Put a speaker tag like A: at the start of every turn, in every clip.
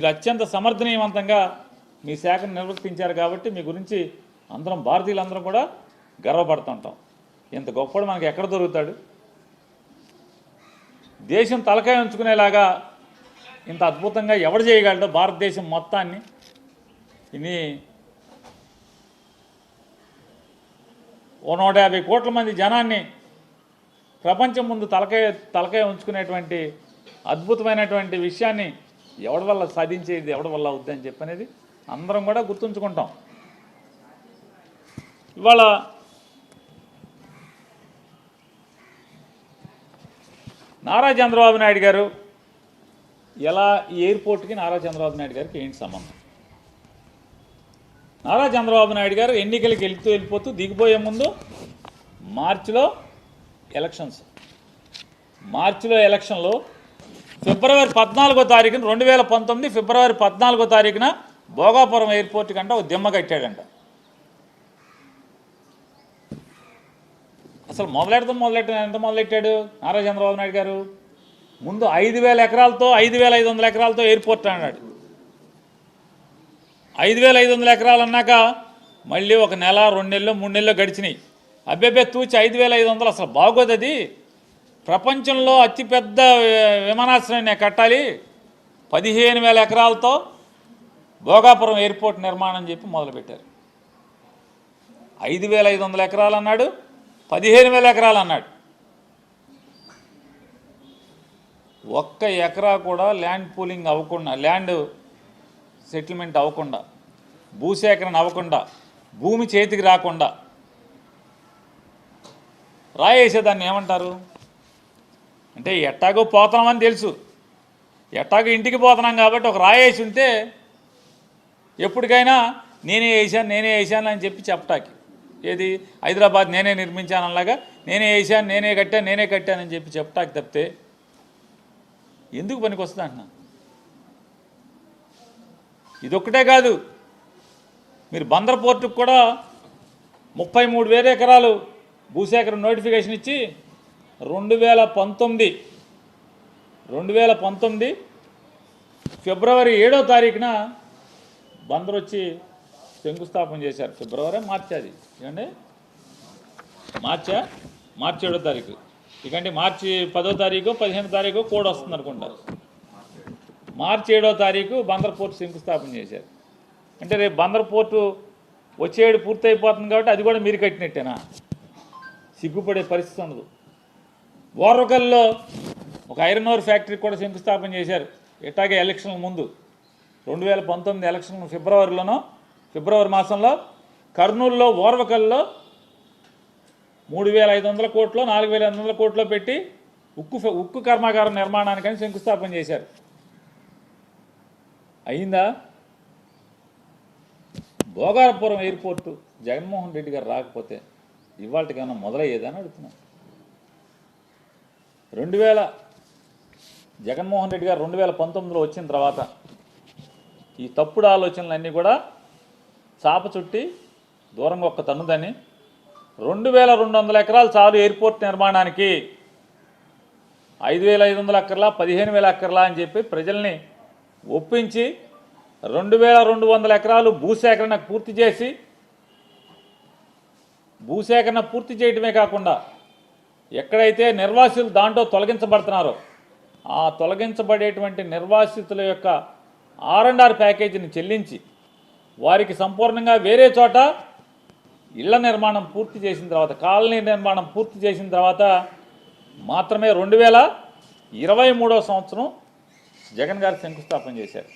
A: మీరు అత్యంత సమర్థనీయవంతంగా మీ శాఖను నిర్వర్తించారు కాబట్టి మీ గురించి అందరం భారతీయులందరం కూడా గర్వపడుతుంటాం. ఇంత గొప్పడు మనకి ఎక్కడ దొరుకుతాడు? దేశం తలకాయ ఉంచుకునేలాగా ఇంత అద్భుతంగా ఎవడు చేయగలడో భారతదేశం మొత్తాన్ని ఇన్ని 150 కోట్ల మంది జనాన్ని ప్రపంచం ముందు తలకాయ ఉంచుకునేటువంటి అద్భుతమైనటువంటి విషయాన్ని ఎవడి వల్ల సాధించేది, ఎవడి వల్ల అవుద్దని చెప్పనేది అందరం కూడా గుర్తుంచుకుంటాం. ఇవాళ నారా చంద్రబాబు నాయుడు గారు ఎలా ఈ ఎయిర్పోర్ట్కి నారా చంద్రబాబు నాయుడు గారికి ఏంటి సంబంధం? నారా చంద్రబాబు నాయుడు గారు ఎన్నికలకి వెళ్ళిపోతూ దిగిపోయే ముందు మార్చిలో ఎలక్షన్లో ఫిబ్రవరి 14వ తారీఖున 2019 ఫిబ్రవరి 14వ తారీఖున భోగాపురం ఎయిర్పోర్ట్ కంటే ఒక దిమ్మ కట్టాడంట. అసలు ఎంత మొదలెట్టాడు నారా చంద్రబాబు నాయుడు గారు? ముందు 5,000 ఎకరాలతో 5,500 ఎకరాలతో ఎయిర్పోర్ట్ అన్నాడు. 5,500 ఎకరాలు అన్నాక మళ్ళీ ఒక నెల, 2 నెలలు, 3 నెలలు గడిచినాయి. అబ్బెబ్బే తూచి 5,500 అసలు బాగోదు, అది ప్రపంచంలో అతిపెద్ద విమానాశ్రయం నేను కట్టాలి, 15,000 ఎకరాలతో భోగాపురం ఎయిర్పోర్ట్ నిర్మాణం చెప్పి మొదలుపెట్టారు. 5,500 ఎకరాలు అన్నాడు, 15,000 ఎకరాలు అన్నాడు. ఒక్క ఎకరా కూడా ల్యాండ్ పూలింగ్ అవ్వకుండా, ల్యాండ్ సెటిల్మెంట్ అవ్వకుండా, భూసేకరణ అవ్వకుండా, భూమి చేతికి రాకుండా రాయేసేదాన్ని ఏమంటారు అంటే, ఎట్టాగో పోతున్నామని తెలుసు, ఎట్టాగో ఇంటికి పోతున్నాం కాబట్టి ఒక రాయేసి ఉంటే ఎప్పటికైనా నేనే వేసాను అని చెప్పి చెప్పటానికి, ఏది హైదరాబాద్ నేనే నిర్మించానలాగా నేనే వేసాను, నేనే కట్టానని చెప్పి చెప్పటానికి తప్పితే ఎందుకు పనికి వస్తుంది అంటున్నా. ఇదొక్కటే కాదు, మీరు బందర్ పోర్టుకు కూడా 33,000 ఎకరాలు భూసేకరణ నోటిఫికేషన్ ఇచ్చి 2019 ఫిబ్రవరి 7వ తారీఖున బందర్ వచ్చి శంకుస్థాపన చేశారు. ఫిబ్రవరి మార్చి, అది ఏమండి మార్చి 7వ తారీఖు, ఇకంటే మార్చి 10వ తారీఖు 15వ తారీఖు కోడ్ వస్తుంది అనుకుంటారు. మార్చి 7వ తారీఖు బందర్ పోర్టు శంకుస్థాపన చేశారు. అంటే రేపు బందర్ పోర్టు వచ్చే ఏడు పూర్తి అయిపోతుంది కాబట్టి అది కూడా మీరు కట్టినట్టేనా? సిగ్గుపడే పరిస్థితి ఉండదు. ఓర్వకల్లో ఒక ఐరన్ ఓర్ ఫ్యాక్టరీకి కూడా శంకుస్థాపన చేశారు. ఎట్లాగే ఎలక్షన్ల ముందు 2019 ఎలక్షన్ ఫిబ్రవరి మాసంలో కర్నూలులో ఓర్వకల్లో 3,500 కోట్లు 4,500 కోట్లు పెట్టి ఉక్కు కర్మాగారం నిర్మాణానికని శంకుస్థాపన చేశారు. అయిందా? భోగాపురం ఎయిర్పోర్టు జగన్మోహన్ రెడ్డి గారు రాకపోతే ఇవాళకి ఏమైనా మొదలయ్యేదని అడుగుతున్నాం. జగన్మోహన్ రెడ్డి గారు 2019లో వచ్చిన తర్వాత ఈ తప్పుడు ఆలోచనలన్నీ కూడా చాప చుట్టి దూరంగా ఒక్క తన్నుదని 2,200 ఎకరాలు చాలు ఎయిర్పోర్ట్ నిర్మాణానికి, 5,500 ఎకర్లా 15,000 ఎకర్లా అని చెప్పి ప్రజల్ని ఒప్పించి 2,200 ఎకరాలు భూసేకరణ పూర్తి చేయడమే కాకుండా ఎక్కడైతే నిర్వాసితులు దాంట్లో తొలగించబడుతున్నారో ఆ తొలగించబడేటువంటి నిర్వాసితుల యొక్క R&R ప్యాకేజీని చెల్లించి వారికి సంపూర్ణంగా వేరే చోట ఇళ్ల నిర్మాణం పూర్తి చేసిన తర్వాత, కాలనీ నిర్మాణం పూర్తి చేసిన తర్వాత మాత్రమే 2023వ సంవత్సరం జగన్ గారు శంకుస్థాపన చేశారు.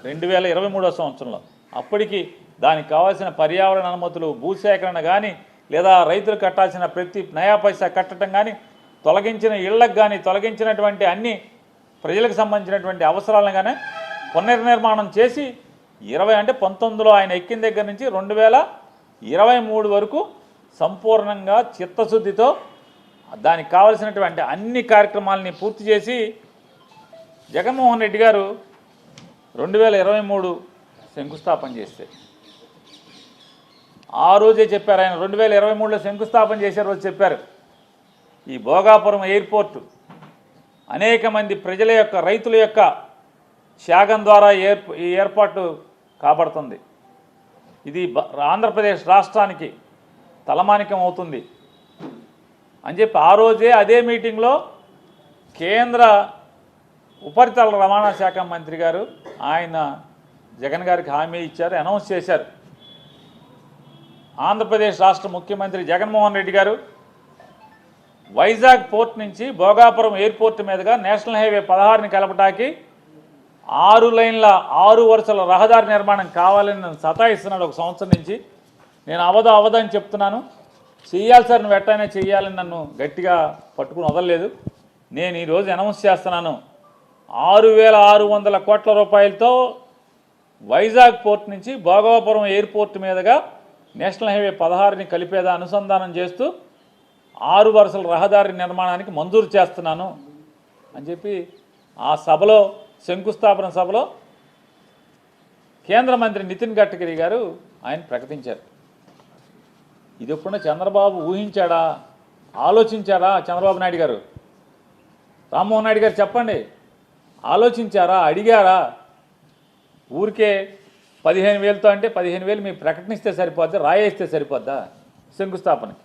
A: 2023వ సంవత్సరంలో అప్పటికి దానికి కావాల్సిన పర్యావరణ అనుమతులు, భూసేకరణ కానీ లేదా రైతులు కట్టాల్సిన ప్రతి నయా పైసా కట్టడం కానీ, తొలగించిన ఇళ్లకు కానీ, తొలగించినటువంటి అన్ని ప్రజలకు సంబంధించినటువంటి అవసరాలను కానీ పునర్నిర్మాణం చేసి 19లో ఆయన ఎక్కిన దగ్గర నుంచి 2023 వరకు సంపూర్ణంగా చిత్తశుద్ధితో దానికి కావలసినటువంటి అన్ని కార్యక్రమాలని పూర్తి చేసి జగన్మోహన్ రెడ్డి గారు 2023 శంకుస్థాపన చేస్తే ఆ రోజే చెప్పారు. ఆయన 2023లో శంకుస్థాపన చేసే రోజు చెప్పారు, ఈ భోగాపురం ఎయిర్పోర్టు అనేక మంది ప్రజల యొక్క, రైతుల యొక్క త్యాగం ద్వారా ఈ ఏర్పాటు కాబడుతుంది. ఇది ఆంధ్రప్రదేశ్ రాష్ట్రానికి తలమానికం అవుతుంది అని చెప్పి ఆ రోజే అదే మీటింగ్లో కేంద్ర ఉపరితల రవాణా శాఖ మంత్రి గారు ఆయన జగన్ గారికి హామీ ఇచ్చారు, అనౌన్స్ చేశారు. ఆంధ్రప్రదేశ్ రాష్ట్ర ముఖ్యమంత్రి జగన్మోహన్ రెడ్డి గారు వైజాగ్ పోర్ట్ నుంచి భోగాపురం ఎయిర్పోర్ట్ మీదుగా నేషనల్ హైవే 16ని కలపటానికి 6 లైన్ల 6 వరుసల రహదారి నిర్మాణం కావాలని నన్ను సతాయిస్తున్నాడు ఒక సంవత్సరం నుంచి. నేను అవదని చెప్తున్నాను. చెయ్యాలి సార్, నువ్వు ఎట్టయినా చెయ్యాలని నన్ను గట్టిగా పట్టుకుని వదలలేదు. నేను ఈరోజు అనౌన్స్ చేస్తున్నాను, 6,600 కోట్ల రూపాయలతో వైజాగ్ పోర్ట్ నుంచి భోగాపురం ఎయిర్పోర్ట్ మీదుగా నేషనల్ హైవే 16ని కలిపేదా అనుసంధానం చేస్తూ 6 వరుసల రహదారి నిర్మాణానికి మంజూరు చేస్తున్నాను అని చెప్పి ఆ సభలో, శంకుస్థాపన సభలో కేంద్ర మంత్రి నితిన్ గడ్కరీ గారు ఆయన ప్రకటించారు. ఇది ఎప్పుడన్నా చంద్రబాబు ఊహించాడా, ఆలోచించారా? చంద్రబాబు నాయుడు గారు, రామ్మోహన్ నాయుడు గారు చెప్పండి, ఆలోచించారా, అడిగారా? ఊరికే 15,000తో అంటే 15,000 మీరు ప్రకటనిస్తే సరిపోద్దా, రాయేస్తే సరిపోద్దా శంకుస్థాపనకి?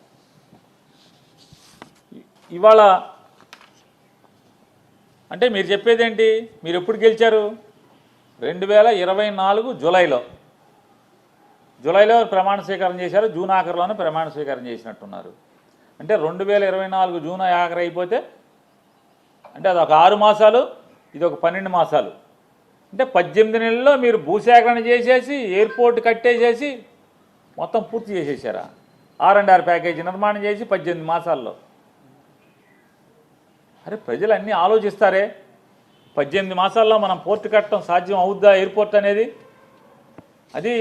A: ఇవాళ అంటే మీరు చెప్పేదేంటి? మీరు ఎప్పుడు గెలిచారు? 2024 జూలైలో ప్రమాణ స్వీకారం చేశారు. జూన్ ఆఖరిలోనే ప్రమాణ స్వీకారం చేసినట్టున్నారు. అంటే 2024 జూన్ ఆఖరి అయిపోతే అంటే అది ఒక 6 మాసాలు, ఇది ఒక 12 మాసాలు. అంటే 18 నెలల్లో మీరు భూసేకరణ చేసేసి ఎయిర్పోర్ట్ కట్టేసేసి మొత్తం పూర్తి చేసేసారా? R&R ప్యాకేజీ నిర్మాణం చేసి 18 మాసాల్లో. అరే ప్రజలు అన్నీ ఆలోచిస్తారే, 18 మాసాల్లో మనం పోర్టు కట్టడం సాధ్యం అవుద్దా? ఎయిర్పోర్ట్ అనేది, అది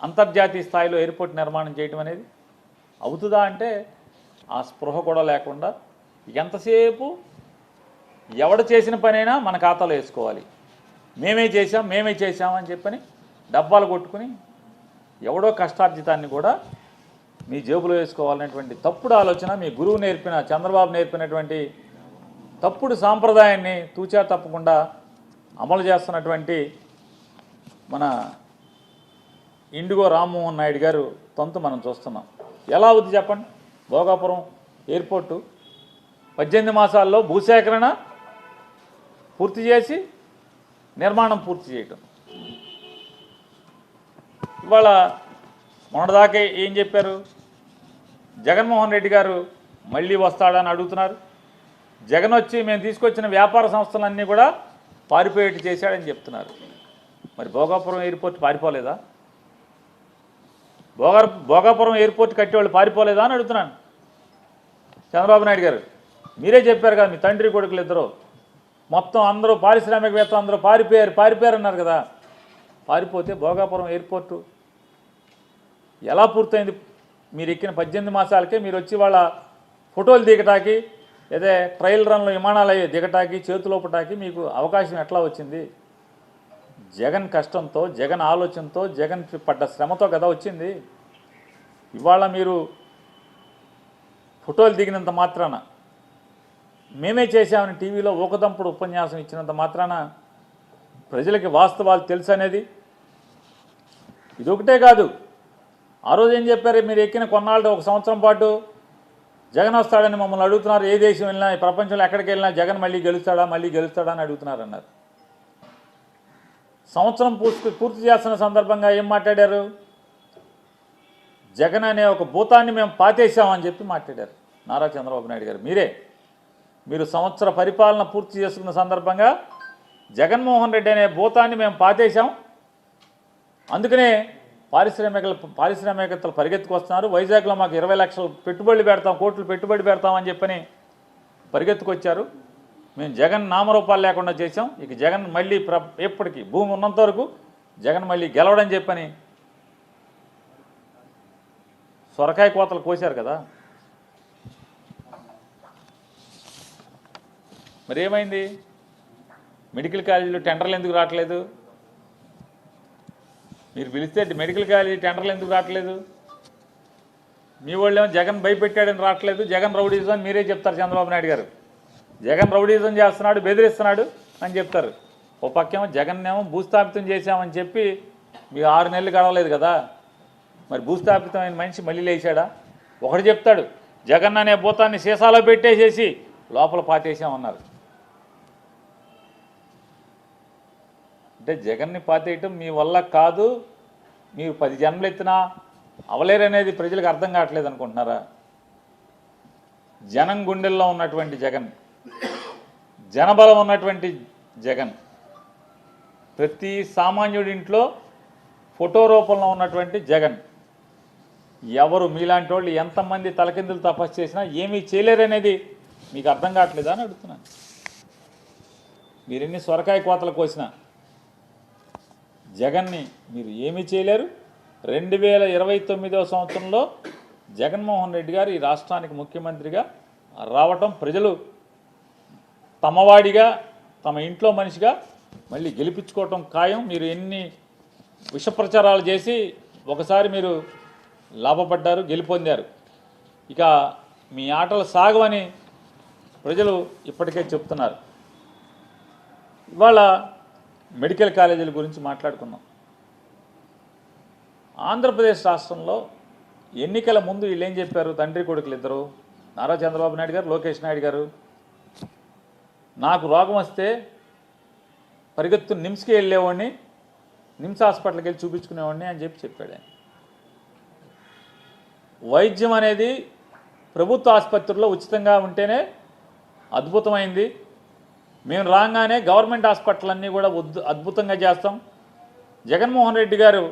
A: అంతర్జాతీయ స్థాయిలో ఎయిర్పోర్ట్ నిర్మాణం చేయటం అనేది అవుతుందా అంటే ఆ స్పృహ కూడా లేకుండా ఎంతసేపు ఎవడు చేసిన పనైనా మన ఖాతాలో వేసుకోవాలి. మేమే చేసాం అని చెప్పని డబ్బాలు కొట్టుకుని ఎవడో కష్టార్జితాన్ని కూడా మీ జేబులో వేసుకోవాలనేటువంటి తప్పుడు ఆలోచన మీ గురువు నేర్పిన, చంద్రబాబు నేర్పినటువంటి తప్పుడు సాంప్రదాయాన్ని తూచా తప్పకుండా అమలు చేస్తున్నటువంటి మన ఇండిగో రామ్మోహన్ నాయుడు గారు తంతు మనం చూస్తున్నాం. ఎలా అవుతుంది చెప్పండి? భోగాపురం ఎయిర్పోర్టు 18 మాసాల్లో భూసేకరణ పూర్తి చేసి నిర్మాణం పూర్తి చేయటం. ఇవాళ మొన్నటిదాకా ఏం చెప్పారు? జగన్మోహన్ రెడ్డి గారు మళ్ళీ వస్తాడని అడుగుతున్నారు. జగన్ వచ్చి మేము తీసుకొచ్చిన వ్యాపార సంస్థలన్నీ కూడా పారిపోయేట్టు చేశాడని చెప్తున్నారు. మరి భోగాపురం ఎయిర్పోర్ట్ పారిపోలేదా? భోగాపురం ఎయిర్పోర్ట్ కట్టేవాళ్ళు పారిపోలేదా అని అడుగుతున్నాను. చంద్రబాబు నాయుడు గారు మీరే చెప్పారు కదా, మీ తండ్రి కొడుకులు ఇద్దరు మొత్తం అందరూ పారిశ్రామికవేత్తలు అందరూ పారిపోయారు అన్నారు కదా. పారిపోతే భోగాపురం ఎయిర్పోర్టు ఎలా పూర్తయింది? మీరు ఎక్కిన 18 మాసాలకే మీరు వచ్చి వాళ్ళ ఫోటోలు దిగటానికి, అదే ట్రయల్ రన్లో విమానాలు దిగటానికి, చేతులోపటానికి మీకు అవకాశం ఎట్లా వచ్చింది? జగన్ కష్టంతో, జగన్ ఆలోచనతో, జగన్ పడ్డ శ్రమతో కదా వచ్చింది. ఇవాళ మీరు ఫోటోలు దిగినంత మాత్రాన, మేమే చేశామని టీవీలో ఊకదంపుడు ఉపన్యాసం ఇచ్చినంత మాత్రాన ప్రజలకి వాస్తవాలు తెలుసు అనేది ఇదొకటే కాదు. ఆ రోజు ఏం చెప్పారు? మీరు ఎక్కిన కొన్నాళ్ళు 1 సంవత్సరం పాటు జగన్ వస్తాడని మమ్మల్ని అడుగుతున్నారు. ఏ దేశం వెళ్ళినా, ఈ ప్రపంచంలో ఎక్కడికి వెళ్ళినా జగన్ మళ్ళీ గెలుస్తాడా అని అడుగుతున్నారు అన్నారు. సంవత్సరం పూర్తి చేస్తున్న సందర్భంగా ఏం మాట్లాడారు? జగన్ అనే ఒక భూతాన్ని మేము పాతేసామని చెప్పి మాట్లాడారు నారా చంద్రబాబు నాయుడు గారు. మీరు సంవత్సర పరిపాలన పూర్తి చేసుకున్న సందర్భంగా జగన్మోహన్ రెడ్డి అనే భూతాన్ని మేము పాతేసాం, అందుకనే పారిశ్రామికవేత్తలు పరిగెత్తుకొస్తున్నారు. వైజాగ్లో మాకు 20 లక్షలు పెట్టుబడులు పెడతాం, కోట్లు పెట్టుబడి పెడతామని చెప్పని పరిగెత్తుకొచ్చారు. మేము జగన్ నామరూపాలు లేకుండా చేసాం. ఇక జగన్ మళ్ళీ ఎప్పటికీ భూమి ఉన్నంత వరకు జగన్ మళ్ళీ గెలవడని చెప్పని సొరకాయ కోతలు కోశారు కదా. మరి ఏమైంది? మెడికల్ కాలేజీలో టెండర్లు ఎందుకు రావట్లేదు? మీరు పిలిస్తే మెడికల్ కాలేజీ టెండర్లు ఎందుకు రావట్లేదు? మీ వాళ్ళేమో జగన్ భయపెట్టాడని రావట్లేదు, జగన్ రౌడీజం అని మీరే చెప్తారు. చంద్రబాబు నాయుడు గారు జగన్ రౌడీజం చేస్తున్నాడు, బెదిరిస్తున్నాడు అని చెప్తారు. ఓ పక్కేమో జగన్నేమో భూస్థాపితం చేశామని చెప్పి మీకు 6 నెలలు గడవలేదు కదా, మరి భూస్థాపితమైన మనిషి మళ్ళీ లేచాడా? ఒకటి చెప్తాడు, జగన్ అనే భూతాన్ని సీసాలో పెట్టేసేసి లోపల పాతేసామన్నారు. అంటే జగన్ని పాతేయటం మీ వల్ల కాదు, మీరు 10 జన్మలు ఎత్తినా అవలేరనేది ప్రజలకు అర్థం కావట్లేదు అనుకుంటున్నారా? జనం గుండెల్లో ఉన్నటువంటి జగన్, జనబలం ఉన్నటువంటి జగన్, ప్రతి సామాన్యుడి ఇంట్లో ఫోటో రూపంలో ఉన్నటువంటి జగన్, ఎవరు మీలాంటి వాళ్ళు ఎంతమంది తలకిందులు తపస్సు చేసినా ఏమీ చేయలేరనేది మీకు అర్థం కావట్లేదా అని అడుగుతున్నాను. మీరు ఎన్ని సొరకాయ కోతలు కోసినా జగన్ని మీరు ఏమీ చేయలేరు. 2029వ సంవత్సరంలో జగన్మోహన్ రెడ్డి గారు ఈ రాష్ట్రానికి ముఖ్యమంత్రిగా రావటం ప్రజలు తమవాడిగా తమ ఇంట్లో మనిషిగా మళ్ళీ గెలిపించుకోవటం ఖాయం. మీరు ఎన్ని విషప్రచారాలు చేసి ఒకసారి మీరు లాభపడ్డారు, గెలుపొందారు. ఇక మీ ఆటలు సాగవని ప్రజలు ఇప్పటికే చెప్తున్నారు. ఇవాళ మెడికల్ కాలేజీల గురించి మాట్లాడుకుందాం. ఆంధ్రప్రదేశ్ రాష్ట్రంలో ఎన్నికల ముందు వీళ్ళు ఏం చెప్పారు? తండ్రి కొడుకులు ఇద్దరు, నారా చంద్రబాబు నాయుడు గారు, లోకేష్ నాయుడు గారు, నాకు రోగం వస్తే పరిగెత్తు నిమ్స్కి వెళ్ళేవాడిని, నిమ్స్ హాస్పిటల్కి వెళ్ళి చూపించుకునేవాడిని అని చెప్పాడు ఆయన. వైద్యం అనేది ప్రభుత్వ ఆసుపత్రుల్లో ఉచితంగా ఉంటేనే అద్భుతమైంది. మేము రాగానే గవర్నమెంట్ హాస్పిటల్ అన్నీ కూడా అద్భుతంగా చేస్తాం. జగన్మోహన్ రెడ్డి గారు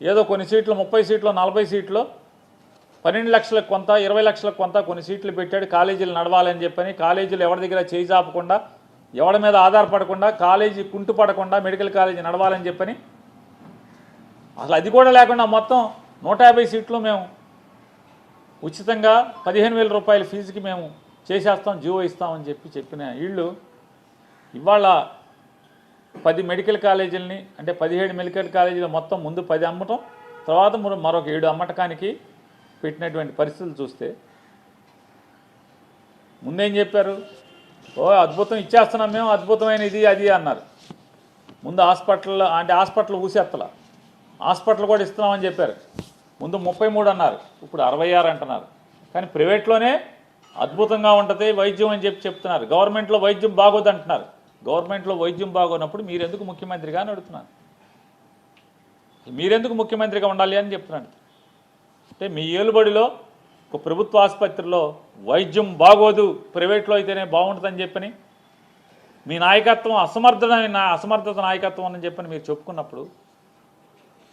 A: ఏదో కొన్ని సీట్లు 30 సీట్లు 40 సీట్లు 12 లక్షలకు కొంత 20 లక్షలకు కొంత కొన్ని సీట్లు పెట్టాడు. కాలేజీలు నడవాలని చెప్పని, కాలేజీలు ఎవరి దగ్గర చేయి చాపకుండా, ఎవరి మీద ఆధారపడకుండా, కాలేజీ కుంటుపడకుండా మెడికల్ కాలేజీ నడవాలని చెప్పని, అసలు అది కూడా లేకుండా మొత్తం 150 సీట్లు మేము ఉచితంగా 15,000 రూపాయల ఫీజుకి మేము చేసేస్తాం, జీవో ఇస్తామని చెప్పిన వీళ్ళు ఇవాళ 10 మెడికల్ కాలేజీలని, అంటే 17 మెడికల్ కాలేజీలు మొత్తం ముందు 10 అమ్మటం, తర్వాత మరొక 7 అమ్మటకానికి పెట్టినటువంటి పరిస్థితులు చూస్తే, ముందేం చెప్పారు? ఓ అద్భుతం ఇచ్చేస్తున్నాం మేము, అద్భుతమైన ఇది అది అన్నారు. ముందు హాస్పిటల్ ఊసేత్తల, హాస్పిటల్ కూడా ఇస్తున్నామని చెప్పారు. ముందు 33 అన్నారు, ఇప్పుడు 66 అంటున్నారు. కానీ ప్రైవేట్లోనే అద్భుతంగా ఉంటుంది వైద్యం అని చెప్తున్నారు. గవర్నమెంట్లో వైద్యం బాగోదు అంటున్నారు. గవర్నమెంట్లో వైద్యం బాగోనప్పుడు మీరెందుకు ముఖ్యమంత్రిగా అని అడుగుతున్నాను. మీరెందుకు ముఖ్యమంత్రిగా ఉండాలి అని చెప్తున్నాను. అంటే మీ ఏలుబడిలో ఒక ప్రభుత్వ ఆసుపత్రిలో వైద్యం బాగోదు, ప్రైవేట్లో అయితేనే బాగుంటుందని చెప్పని, మీ నాయకత్వం అసమర్థత నాయకత్వం అని చెప్పని మీరు చెప్పుకున్నప్పుడు,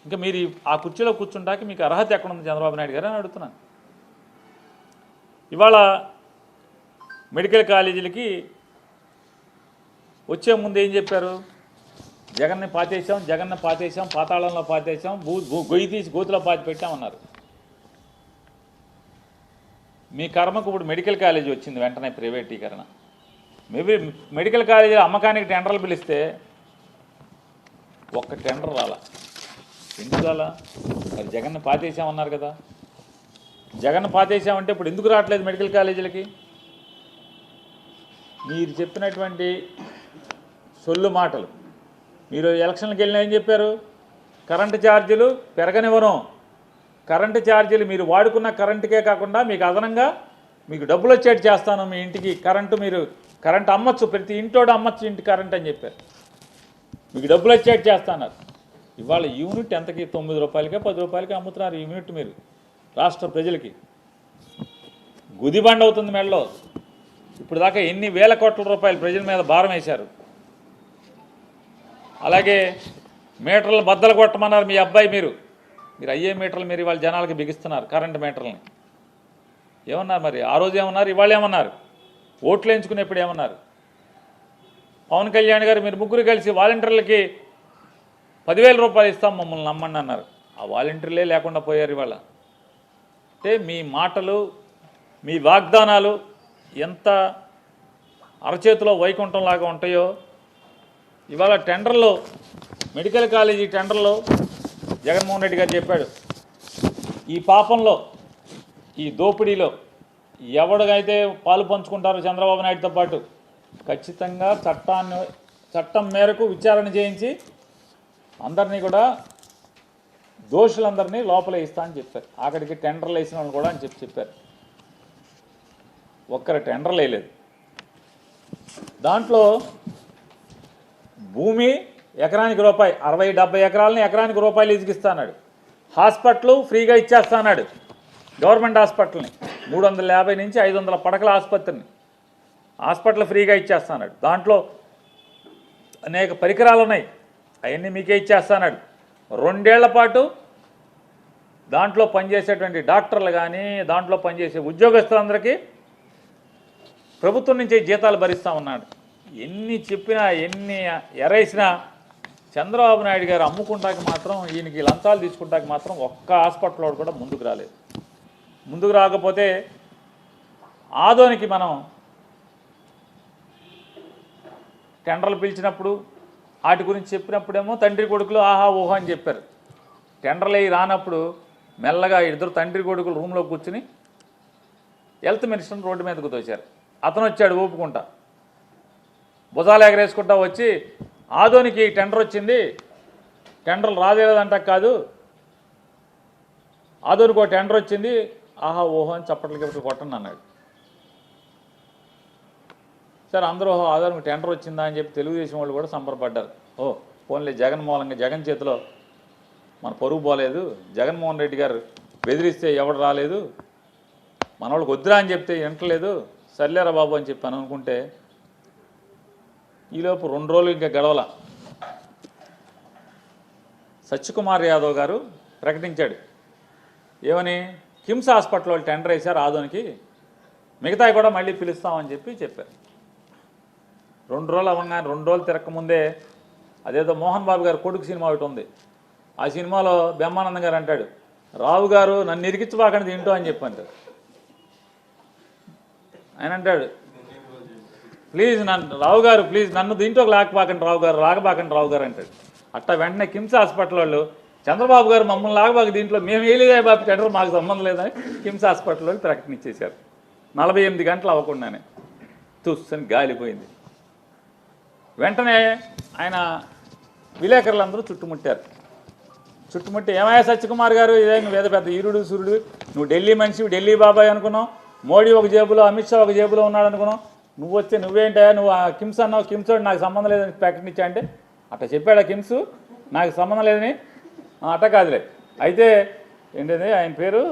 A: ఇంకా మీరు ఆ కుర్చీలో కూర్చుంటాకి మీకు అర్హత ఎక్కడుంది చంద్రబాబు నాయుడు గారు అని అడుగుతున్నాను. ఇవాళ మెడికల్ కాలేజీలకి వచ్చే ముందు ఏం చెప్పారు? జగన్ని పాతేసాం, పాతాళంలో పాతేసాం, గొయ్యి తీసి గోతులో పాతి పెట్టామన్నారు. మీ కర్మకు ఇప్పుడు మెడికల్ కాలేజీ వచ్చింది, వెంటనే ప్రైవేటీకరణ. మేబీ మెడికల్ కాలేజీ అమ్మకానికి టెండర్లు పిలిస్తే ఒక్క టెండర్ రాలా. ఎందుకు రాలా? మరి జగన్ని పాతేసామన్నారు కదా. జగన్ పాతేసామంటే ఇప్పుడు ఎందుకు రావట్లేదు మెడికల్ కాలేజీలకి? మీరు చెప్పినటువంటి సొల్లు మాటలు. మీరు ఎలక్షన్లకు వెళ్ళినా ఏం చెప్పారు? కరెంటు ఛార్జీలు పెరగనివ్వను, కరెంటు ఛార్జీలు మీరు వాడుకున్న కరెంటుకే కాకుండా మీకు అదనంగా మీకు డబ్బులు వచ్చేట్టు చేస్తాను, మీ ఇంటికి కరెంటు అమ్మచ్చు, ప్రతి ఇంటోడు అమ్మచ్చు ఇంటి కరెంట్ అని చెప్పారు. మీకు డబ్బులు వచ్చేట్టు చేస్తున్నారు. ఇవాళ యూనిట్ ఎంతకి? 9 రూపాయలకే 10 రూపాయలకే అమ్ముతున్నారు యూనిట్. మీరు రాష్ట్ర ప్రజలకి గుదిబండ అవుతుంది మెడలో. ఇప్పుడు దాకా ఎన్ని వేల కోట్ల రూపాయలు ప్రజల మీద భారం వేశారు. అలాగే మీటర్లు బద్దలు కొట్టమన్నారు మీ అబ్బాయి. మీరు అయ్యే మీటర్లు మీరు ఇవాళ జనాలకి బిగిస్తున్నారు, కరెంటు మీటర్లని. ఏమన్నారు మరి? ఆ రోజు ఏమన్నారు, ఇవాళ ఏమన్నారు? ఓట్లు ఎంచుకునేప్పుడు ఏమన్నారు? పవన్ కళ్యాణ్ గారు మీరు ముగ్గురు కలిసి వాలంటీర్లకి 10,000 రూపాయలు ఇస్తాం మమ్మల్ని నమ్మండి అన్నారు. ఆ వాలంటీర్లే లేకుండా పోయారు ఇవాళ. అంటే మీ మాటలు, మీ వాగ్దానాలు ఎంత అరచేతిలో వైకుంఠంలాగా ఉంటాయో. ఇవాళ టెండర్లో, మెడికల్ కాలేజీ టెండర్లో జగన్మోహన్ రెడ్డి గారు చెప్పాడు, ఈ పాపంలో, ఈ దోపిడీలో ఎవడికైతే పాలు పంచుకుంటారో చంద్రబాబు నాయుడుతో పాటు ఖచ్చితంగా చట్టం మేరకు విచారణ చేయించి అందరినీ కూడా దోషులందరినీ లోపల ఇస్తా అని చెప్పారు. అక్కడికి టెండర్లు వేసిన వాళ్ళు కూడా అని చెప్పారు. ఒక్కరు టెండర్లు వేయలేదు. దాంట్లో భూమి ఎకరానికి రూపాయి, 60-70 ఎకరాలని ఎకరానికి రూపాయలు ఇసుకిస్తా అన్నాడు. హాస్పిటల్ ఫ్రీగా ఇచ్చేస్తా అన్నాడు. గవర్నమెంట్ హాస్పిటల్ని 350 నుంచి 500 పడకల ఆసుపత్రిని హాస్పిటల్ ఫ్రీగా ఇచ్చేస్తా అన్నాడు. దాంట్లో అనేక పరికరాలు ఉన్నాయి, అవన్నీ మీకే ఇచ్చేస్తా అన్నాడు. 2 ఏళ్ల పాటు దాంట్లో పనిచేసేటువంటి డాక్టర్లు కానీ దాంట్లో పనిచేసే ఉద్యోగస్తులందరికీ ప్రభుత్వం నుంచి జీతాలు భరిస్తూ ఉన్నాడు. ఎన్ని చెప్పినా ఎన్ని ఎరేసినా చంద్రబాబు నాయుడు గారు అమ్ముకుంటాకి మాత్రం, ఈయనకి లంచాలు తీసుకుంటాకి మాత్రం ఒక్క హాస్పిటల్ కూడా ముందుకు రాలేదు. ముందుకు రాకపోతే ఆదోనికి మనం టెండర్లు పిలిచినప్పుడు వాటి గురించి చెప్పినప్పుడేమో తండ్రి కొడుకులు ఆహా ఊహా అని చెప్పారు. టెండర్లు అయ్యి రానప్పుడు మెల్లగా ఇద్దరు తండ్రి కొడుకులు రూమ్లో కూర్చుని హెల్త్ మినిస్టర్ని రోడ్డు మీదకు తోచారు. అతను వచ్చాడు ఊపుకుంటా, భుజాలు ఎగరేసుకుంటా వచ్చి ఆదోనికి టెండర్ వచ్చింది, టెండర్లు రాదేదంట కాదు, ఆదోనికి ఒక టెండర్ వచ్చింది, ఆహా ఓహో అని చప్పట్లు కొట్టండి అన్నాడు. సరే అందరూ ఆదోనికి టెండర్ వచ్చిందా అని చెప్పి తెలుగుదేశం వాళ్ళు కూడా సంబరపడ్డారు. ఓ పోన్లే జగన్ మూలంగా, జగన్ చేతిలో మన పరుగు పోలేదు, జగన్మోహన్ రెడ్డి గారు బెదిరిస్తే ఎవడు రాలేదు, మన వాళ్ళకి వద్దురా అని చెప్తే వింటలేదు, సర్లేరా బాబు అని చెప్పాను అనుకుంటే ఈలోపు 2 రోజులు ఇంకా గడవల సత్యకుమార్ యాదవ్ గారు ప్రకటించాడు. ఏమని? కిమ్స్ హాస్పిటల్ వాళ్ళు టెండర్ వేశారు ఆదోనికి, మిగతాయి కూడా మళ్ళీ పిలుస్తామని చెప్పారు. 2 రోజులు అవ్వగానే 2 రోజులు తిరగకముందే అదేదో మోహన్ బాబు గారు కొడుకు సినిమా ఒకటి ఉంది, ఆ సినిమాలో బ్రహ్మానందం గారు అంటాడు, రావు గారు నన్ను ఇరికించబాకండి తింటూ అని చెప్పంటారు. ఆయన అంటాడు, ప్లీజ్ రావు గారు ప్లీజ్ నన్ను దీంట్లో లాగబాకండి రావు గారు, రాగబాకండి రావు గారు అంటాడు. అట్టా వెంటనే కిమ్స్ హాస్పిటల్ వాళ్ళు చంద్రబాబు గారు మమ్మల్ని లాగబాక దీంట్లో మేము వేయలేదా బాబు టెండర్, మాకు సంబంధం లేదని కిమ్స్ హాస్పిటల్ వాళ్ళు ప్రకటన ఇచ్చేశారు. 48 గంటలు అవ్వకుండానే తుస్సని గాలిపోయింది. వెంటనే ఆయన విలేకరులందరూ చుట్టుముట్టారు. చుట్టుముట్టి ఏమయ్యా సత్యకుమార్ గారు, ఇదే నువ్వు ఏదో పెద్ద ఈరుడు సూర్యుడు, నువ్వు ఢిల్లీ మనిషి, ఢిల్లీ బాబాయ్ అనుకున్నావు, మోడీ ఒక జేబులో అమిత్ షా ఒక జేబులో ఉన్నాడు అనుకున్నావు, నువ్వు వచ్చి నువ్వేంటా నువ్వు కిమ్స్ అన్నావు, కిమ్స్ నాకు సంబంధం లేదని ప్రకటించా అంటే అట్లా చెప్పాడా కిమ్స్ నాకు సంబంధం లేదని? అట్ట కాదులే, అయితే ఏంటది ఆయన పేరు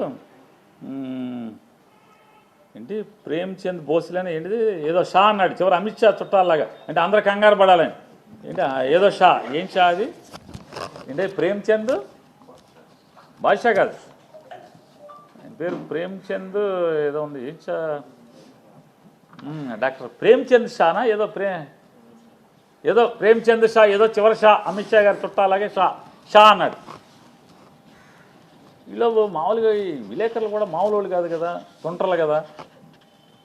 A: ఏంటి ప్రేమ్చంద్ భోస్లేని ఏంటిది ఏదో షా అన్నాడు చివరి, అమిత్ షా చుట్టాలాగా, అంటే అందరూ కంగారు పడాలని, ఏంటి ఏదో షా, ఏం షా అది ఏంటి ప్రేమ్చంద్ బాద్షా కాదు, ఆయన పేరు ప్రేమ్చంద్ ఏదో ఉంది, ఏం షా, డాక్టర్ ప్రేమ్చంద్ షానా ఏదో ఏదో ప్రేమ్చంద్ షా ఏదో చివరి షా, అమిత్ షా గారు చుట్టాలాగే షా అన్నాడు. వీళ్ళు మామూలుగా ఈ విలేకరులు కూడా మామూలు వాళ్ళు కాదు కదా, తుంటర్లు కదా.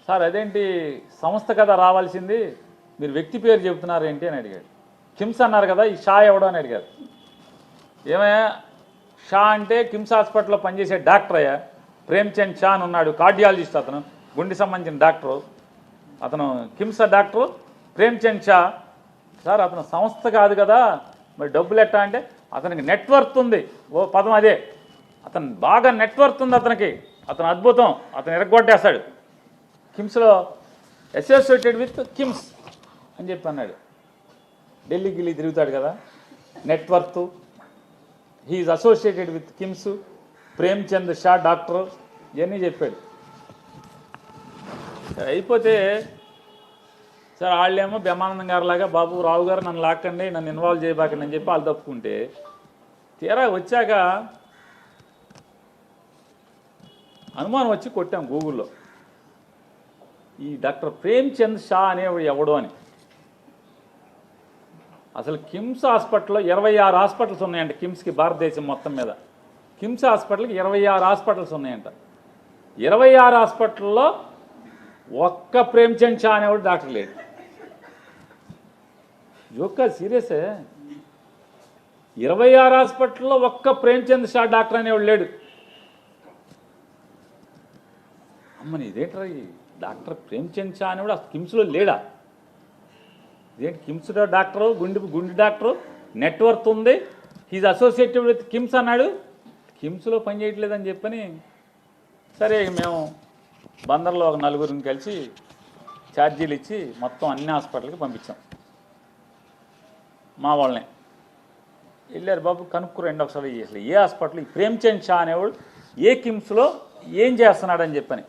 A: సార్ అదేంటి సంస్థ కదా రావాల్సింది, మీరు వ్యక్తి పేరు చెబుతున్నారు ఏంటి అని అడిగాడు. కిమ్స్ అన్నారు కదా, ఈ షా ఎవడో అని అడిగారు. ఏమయ్యా షా అంటే కిమ్స్ హాస్పిటల్లో పనిచేసే డాక్టర్ అయ్యా, ప్రేమ్చంద్ షా అని ఉన్నాడు, కార్డియాలజిస్ట్, అతను గుండె సంబంధించిన డాక్టరు, అతను కిమ్స్ డాక్టరు ప్రేమ్చంద్ షా. సార్ అతను సంస్థ కాదు కదా, మరి డబ్బులు ఎట్టా అంటే అతనికి నెట్వర్త్ ఉంది, ఓ పదం అదే, అతను బాగా నెట్వర్త్ ఉంది అతనికి, అతను అద్భుతం, అతను ఎరగొట్టేస్తాడు, కిమ్స్లో అసోసియేటెడ్ విత్ కిమ్స్ అని చెప్పి అన్నాడు. ఢిల్లీకి వెళ్ళి తిరుగుతాడు కదా, net worth, he is associated with KIMS, Premchand Shah doctor, ఇవన్నీ చెప్పాడు. అయిపోతే సార్ వాళ్ళేమో బ్రహ్మానందం గారిలాగా బాబు రావు గారు నన్ను లాక్కండి, నన్ను ఇన్వాల్వ్ చేయబాకండి అని చెప్పి వాళ్ళు తప్పుకుంటే, తీరా వచ్చాక అనుమానం వచ్చి కొట్టాం గూగుల్లో, ఈ డాక్టర్ ప్రేమ్చంద్ షా అనేవాడు ఎవడో అని. అసలు కిమ్స్ హాస్పిటల్లో 26 హాస్పిటల్స్ ఉన్నాయంట కిమ్స్కి, భారతదేశం మొత్తం మీద కిమ్స్ హాస్పిటల్కి 26 హాస్పిటల్స్ ఉన్నాయంట. 26 హాస్పిటల్లో ఒక్క ప్రేమ్చంద్ షా అనేవాడు డాక్టర్ లేడు. జోక్క సీరియసే, 26 హాస్పిటల్లో ఒక్క ప్రేమ్చంద్ షా డాక్టర్ అనేవాడు లేడు. అమ్మని ఇదేంట్రా, ఈ డాక్టర్ ప్రేమ్చంద్ షా అనేవాడు అసలు కిమ్స్లో లేడా? ఇదేంటి కిమ్స్ డాక్టరు, గుండె డాక్టరు, నెట్వర్క్ ఉంది, హీజ్ అసోసియేటెడ్ విత్ కిమ్స్ అన్నాడు. కిమ్స్లో పని చేయట్లేదని చెప్పని సరే మేము బందర్లో ఒక నలుగురిని కలిసి ఛార్జీలు ఇచ్చి మొత్తం అన్ని హాస్పిటల్కి పంపించాం. మా వాళ్ళని వెళ్ళారు, బాబు కనుక్కురండి ఒకసారి అసలు ఏ హాస్పిటల్ ఈ ప్రేమ్చంద్ షా అనేవాడు ఏ కిమ్స్లో ఏం చేస్తున్నాడని చెప్పని.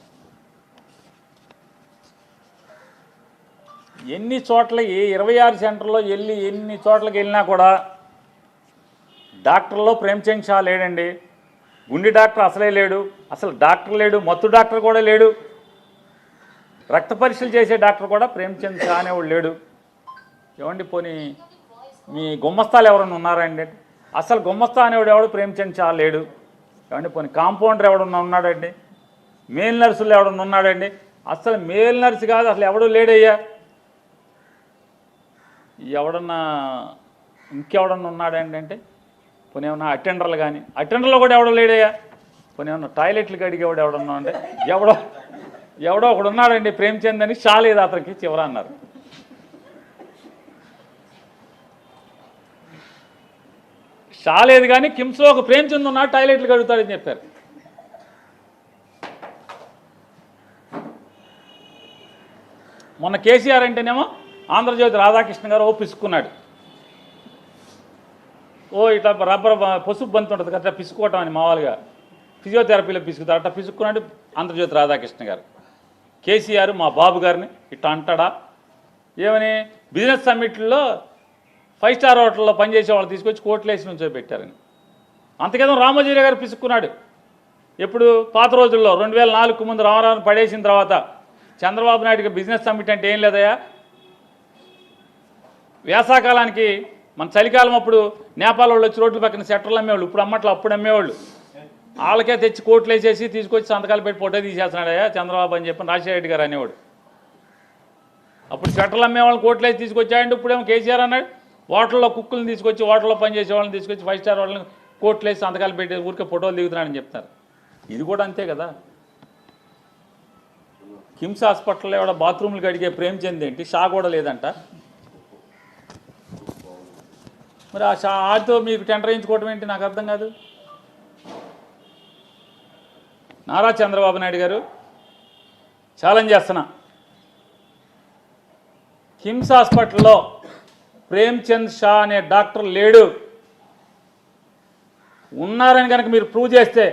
A: ఎన్ని చోట్ల 26 సెంటర్లో వెళ్ళి ఎన్ని చోట్లకి వెళ్ళినా కూడా డాక్టర్లో ప్రేమ్చంద్ షా లేడండి. గుండె డాక్టర్ అసలే లేడు, అసలు డాక్టర్ లేడు, మత్తు డాక్టర్ కూడా లేడు, రక్త పరీక్షలు చేసే డాక్టర్ కూడా ప్రేమ్చంద్ షా అనేవాడు లేడు. ఏమండి పోనీ మీ గుమ్మస్తాలు ఎవరన్నా ఉన్నారండి? అసలు గుమ్మస్తా అనేవాడు ఎవడు ప్రేమ్చంద్ షా లేడు. ఏమండి పోనీ కాంపౌండర్ ఎవడన్నా ఉన్నాడండి? మేల్ నర్సులు ఎవడన్నా ఉన్నాడండి? అసలు మేల్ నర్సు కాదు, అసలు ఎవడు లేడయ్యా. ఎవడన్నా ఇంకెవడన్నా ఉన్నాడండి అంటే పోనీ ఏమన్నా అటెండర్లు కానీ, అటెండర్లో కూడా ఎవడో లేడయ్యా. పోనీ ఏమన్నా టాయిలెట్లకు అడిగేవాడు ఎవడన్నా అంటే ఎవడో ఒకడు ఉన్నాడండి ప్రేమ్చంద్ అని. షా లేదు అతనికి చివర అన్నారు. షా లేదు కానీ కిమ్స్లో ఒక ప్రేమ్చంద్ ఉన్నాడు, టాయిలెట్లు కడుగుతాడని చెప్పారు. మొన్న కేసీఆర్ అంటేనేమో ఆంధ్రజ్యోతి రాధాకృష్ణ గారు పిసుకున్నాడు. ఇట్లా రబ్బర్ పసుపు బంతి ఉంటుంది కదా పిసుకోవటం అని మామూలుగా ఫిజియోథెరపీలో పిసుకుతారు, అట్లా పిసుకున్నాడు ఆంధ్రజ్యోతి రాధాకృష్ణ గారు. కేసీఆర్ మా బాబు గారిని ఇట్లా అంటాడా ఏమని? బిజినెస్ సమ్మిట్లో 5 స్టార్ హోటల్లో పనిచేసే వాళ్ళు తీసుకొచ్చి కోట్లేసి నుంచో పెట్టారని. అంతకేదో రామోజీరావు గారు పిసుక్కున్నాడు. ఎప్పుడు పాత రోజుల్లో 2004 ముందు రామారావుని పడేసిన తర్వాత చంద్రబాబు నాయుడుకి బిజినెస్ సమ్మిట్ అంటే ఏం లేదయా, వేసాకాలానికి మన చలికాలం అప్పుడు నేపాల్ వాళ్ళు వచ్చి రోడ్ల పక్కన సెట్టర్లు అమ్మేవాళ్ళు, ఇప్పుడు అమ్మట్లు అప్పుడు అమ్మేవాళ్ళు, వాళ్ళకే తెచ్చి కోట్లు వేసేసి తీసుకొచ్చి సంతకాలు పెట్టి ఫోటో తీసేస్తున్నాడయ్యా చంద్రబాబు అని చెప్పి రాజశేఖర రెడ్డి గారు అనేవాడు. అప్పుడు సెట్టర్లు అమ్మేవాళ్ళని కోట్లు వేసి తీసుకొచ్చాయండి. ఇప్పుడేమో కేసీఆర్ అన్నాడు హోటల్లో కుక్కులను తీసుకొచ్చి హోటల్లో పనిచేసే వాళ్ళని తీసుకొచ్చి 5 స్టార్ వాళ్ళని కోట్లు వేసి సంతకాలు పెట్టి ఊరికే ఫోటోలు దిగుతున్నాడని చెప్తారు. ఇది కూడా అంతే కదా. కిమ్స్ హాస్పిటల్లో ఎవడ బాత్రూమ్లు కడిగే ప్రేమ్చంద్ ఏంటి, షా కూడా లేదంట. మరి ఆ షాతో మీకు టెండర్ వేయించుకోవటం ఏంటి నాకు అర్థం కాదు. నారా చంద్రబాబు నాయుడు గారు ఛాలెంజ్ చేస్తున్నా, కిమ్స్ హాస్పిటల్లో ప్రేమ్చంద్ షా అనే డాక్టర్ లేడు, ఉన్నారని కనుక మీరు ప్రూవ్ చేస్తే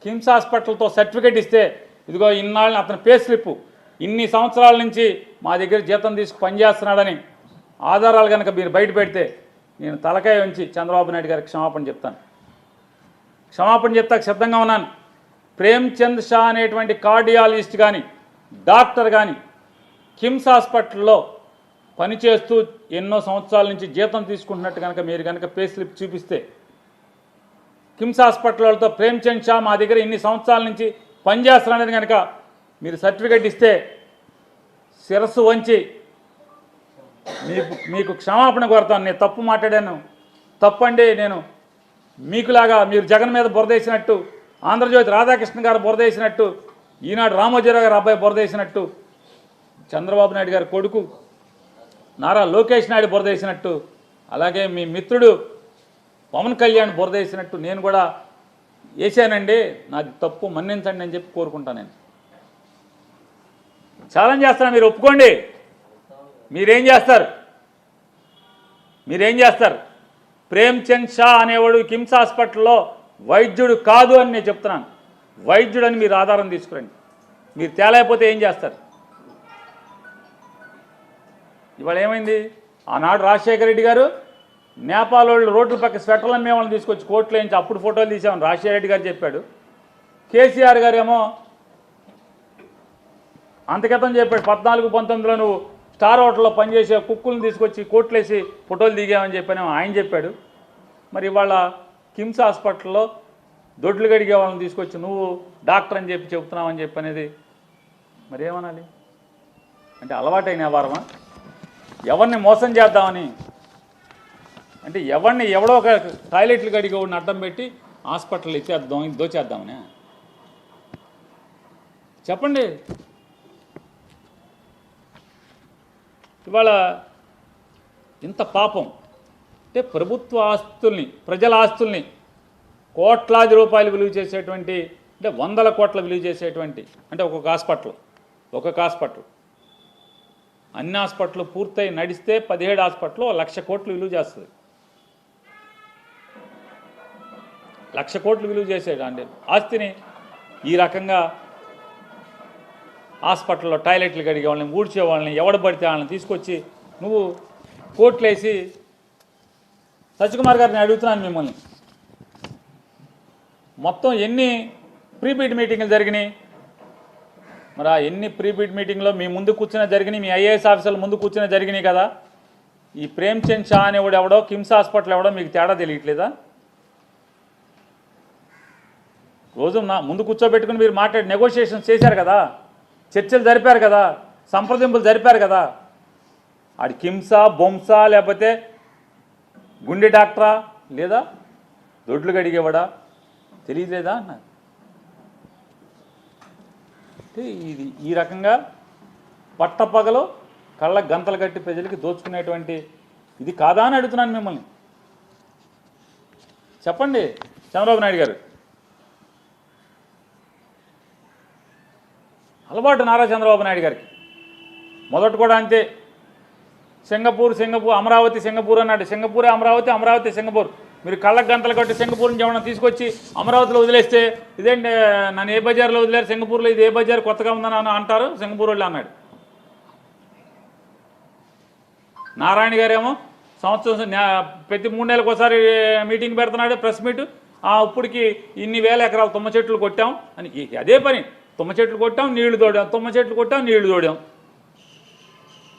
A: కిమ్స్ హాస్పిటల్తో సర్టిఫికేట్ ఇస్తే ఇదిగో ఇన్నాళ్ళని అతని పే స్లిప్ ఇన్ని సంవత్సరాల నుంచి మా దగ్గర జీతం తీసుకు పనిచేస్తున్నాడని ఆధారాలు కనుక మీరు బయట పెడితే నేను తలకాయ ఉంచి చంద్రబాబు నాయుడు గారికి క్షమాపణ చెప్తాను. క్షమాపణ చెప్తాక సిద్ధంగా ఉన్నాను. ప్రేమ్చంద్ షా అనేటువంటి కార్డియాలజిస్ట్ కానీ డాక్టర్ కానీ కిమ్స్ హాస్పిటల్లో పనిచేస్తూ ఎన్నో సంవత్సరాల నుంచి జీతం తీసుకుంటున్నట్టు కనుక మీరు కనుక పే స్లిప్ చూపిస్తే, కిమ్స్ హాస్పిటల్ వాళ్ళతో ప్రేమ్చంద్ షా మా దగ్గర ఇన్ని సంవత్సరాల నుంచి పనిచేస్తున్నాడని కనుక మీరు సర్టిఫికేట్ ఇస్తే శిరస్సు వంచి మీకు క్షమాపణ కోరుతాను. నేను తప్పు మాట్లాడాను, తప్పండి. నేను మీకులాగా మీరు జగన్ మీద బురదేసినట్టు, ఆంధ్రజ్యోతి రాధాకృష్ణ గారు బురదేసినట్టు, ఈనాడు రామోజీరావు గారు అబ్బాయి బురదేసినట్టు, చంద్రబాబు నాయుడు గారి కొడుకు నారా లోకేష్ నాయుడు బురదేసినట్టు, అలాగే మీ మిత్రుడు పవన్ కళ్యాణ్ బురదేసినట్టు నేను కూడా వేసానండి. నాది తప్పు, మన్నించండి అని చెప్పి కోరుకుంటాను. నేను ఛాలెంజ్ చేస్తాను, మీరు ఒప్పుకోండి. మీరేం చేస్తారు? ప్రేమ్చంద్ షా అనేవాడు కిమ్స్ హాస్పిటల్లో వైద్యుడు కాదు అని నేను చెప్తున్నాను. వైద్యుడు అని మీరు ఆధారం తీసుకురండి. మీరు తేలేకపోతే ఏం చేస్తారు? ఇవాళ ఏమైంది? ఆనాడు రాజశేఖర రెడ్డి గారు నేపాల్ వాళ్ళు రోడ్ల పక్క స్వెటర్లు అమ్మే వాళ్ళని తీసుకొచ్చి కోట్లు వేయించి అప్పుడు ఫోటోలు తీసామని రాజశేఖర రెడ్డి గారు చెప్పాడు. కేసీఆర్ గారు ఏమో అంతకితం చెప్పాడు, 14-19లో నువ్వు స్టార్ హోటల్లో పనిచేసే కుక్కులను తీసుకొచ్చి కోట్లేసి ఫోటోలు దిగామని చెప్పాను ఆయన చెప్పాడు. మరి ఇవాళ కిమ్స్ హాస్పిటల్లో దొడ్లు గడిగే వాళ్ళని తీసుకొచ్చి నువ్వు డాక్టర్ అని చెప్పి చెప్తున్నావని చెప్పి అనేది మరి ఏమనాలి? అంటే అలవాటైన వ్యవహారమా? ఎవరిని మోసం చేద్దామని, అంటే ఎవడో ఒక టాయిలెట్లు గడిగే వాడిని అడ్డం పెట్టి హాస్పిటల్ ఇచ్చేద్దాం, దోచేద్దామని చెప్పండి. ఇవాళ ఇంత పాపం అంటే ప్రభుత్వ ఆస్తుల్ని, ప్రజల ఆస్తుల్ని కోట్లాది రూపాయలు విలువ చేసేటువంటి, అంటే 100ల కోట్ల విలువ చేసేటువంటి, అంటే ఒక్కొక్క హాస్పిటల్ అన్ని హాస్పిటల్ పూర్తయి నడిస్తే 17 హాస్పిటల్ 1,00,000 కోట్లు విలువ చేస్తుంది. 1,00,000 కోట్లు విలువ చేసేది అంటే ఆస్తిని ఈ రకంగా హాస్పిటల్లో టాయిలెట్లు కడిగే వాళ్ళని, ఊడ్చే వాళ్ళని, ఎవడ పడితే వాళ్ళని తీసుకొచ్చి నువ్వు కోట్లేసి సత్యకుమార్ గారిని అడుగుతున్నాను మిమ్మల్ని, మొత్తం ఎన్ని ప్రీబిడ్ మీటింగ్లు జరిగినాయి? మరి ఆ ఎన్ని ప్రీబిడ్ మీటింగ్లో మీ ముందు కూర్చున్న జరిగినాయి, మీ ఐఏఎస్ ఆఫీసర్ల ముందు కూర్చున్న జరిగినాయి కదా. ఈ ప్రేమ్చంద్ షా అనేవాడు ఎవడో, కిమ్స్ హాస్పిటల్ ఎవడో మీకు తేడా తెలియట్లేదా? రోజు నా ముందు కూర్చోబెట్టుకుని మీరు మాట్లాడి నెగోషియేషన్స్ చేశారు కదా, చర్చలు జరిపారు కదా, సంప్రదింపులు జరిపారు కదా. ఆడి కిమ్సా, బొంసా, లేకపోతే గుండె డాక్టరా, లేదా దొడ్లు గడిగేవాడా తెలియలేదా అన్న. ఇది ఈ రకంగా పట్టపగలు కళ్ళ గంతలు కట్టి ప్రజలకి దోచుకునేటువంటి ఇది కాదా అని అడుగుతున్నాను మిమ్మల్ని. చెప్పండి చంద్రబాబు నాయుడు గారు. అలవాటు నారా చంద్రబాబు నాయుడు గారికి. మొదట కూడా అంతే, సింగపూర్ అమరావతి సింగపూర్ అన్నాడు. సింగపూరే అమరావతి, అమరావతి సింగపూర్. మీరు కళ్ళకు గంతలు కట్టి సింగపూర్ నుంచి ఏమన్నా తీసుకొచ్చి అమరావతిలో వదిలేస్తే ఇదేంటి నన్ను ఏ బజార్లో వదిలేరు, సింగపూర్లో ఇది ఏ బజార్ కొత్తగా ఉందని అంటారు సింగపూర్ వాళ్ళు అన్నాడు. నారాయణ గారేమో సంవత్సరం ప్రతి 3 నెలలకు ఒకసారి మీటింగ్ పెడుతున్నాడు, ప్రెస్ మీట్. ఇప్పటికి ఇన్ని వేల ఎకరాలు తుమ్మ చెట్లు కొట్టాం అని, అదే పని. తుమ్మ చెట్లు కొట్టాం, నీళ్లు తోడాం, తుమ్మ చెట్లు కొట్టాం, నీళ్లు తోడాం.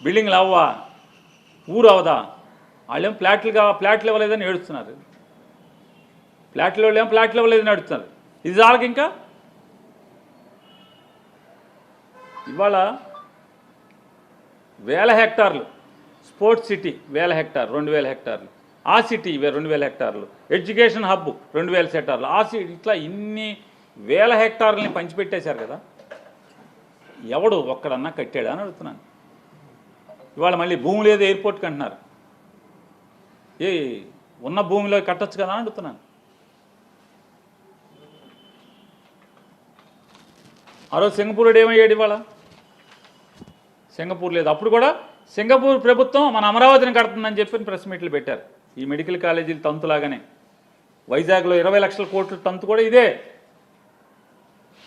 A: బిల్డింగ్లు అవ్వా, ఊరు అవదా? వాళ్ళేం ఫ్లాట్లు ఇవ్వలేదని ఏడుస్తున్నారు. ఫ్లాట్లు ఇవ్వలేదని ఏడుస్తున్నారు. ఇది చాలకి ఇంకా ఇవాళ 1000 హెక్టార్లు స్పోర్ట్స్ సిటీ, 1000 హెక్టార్, 2000 హెక్టార్లు. ఆ సిటీ 2000 హెక్టార్లు, ఎడ్యుకేషన్ హబ్ 2000 హెక్టార్లు. ఆ సిటీ ఇట్లా ఇన్ని 1000 హెక్టార్లని పంచిపెట్టేశారు కదా. ఎవడు ఒక్కడన్నా కట్టాడా అని అడుగుతున్నాను. ఇవాళ మళ్ళీ భూమి లేదు ఎయిర్పోర్ట్కి అంటున్నారు. ఉన్న భూమిలో కట్టొచ్చు కదా అని అడుగుతున్నాను. ఆ రోజు సింగపూర్ ఏమయ్యాడు? ఇవాళ సింగపూర్ లేదు. అప్పుడు కూడా సింగపూర్ ప్రభుత్వం మన అమరావతిని కడుతుందని చెప్పి ప్రెస్ మీట్లు పెట్టారు. ఈ మెడికల్ కాలేజీల తంతులాగానే వైజాగ్లో 20 లక్షల కోట్ల తంతు కూడా ఇదే.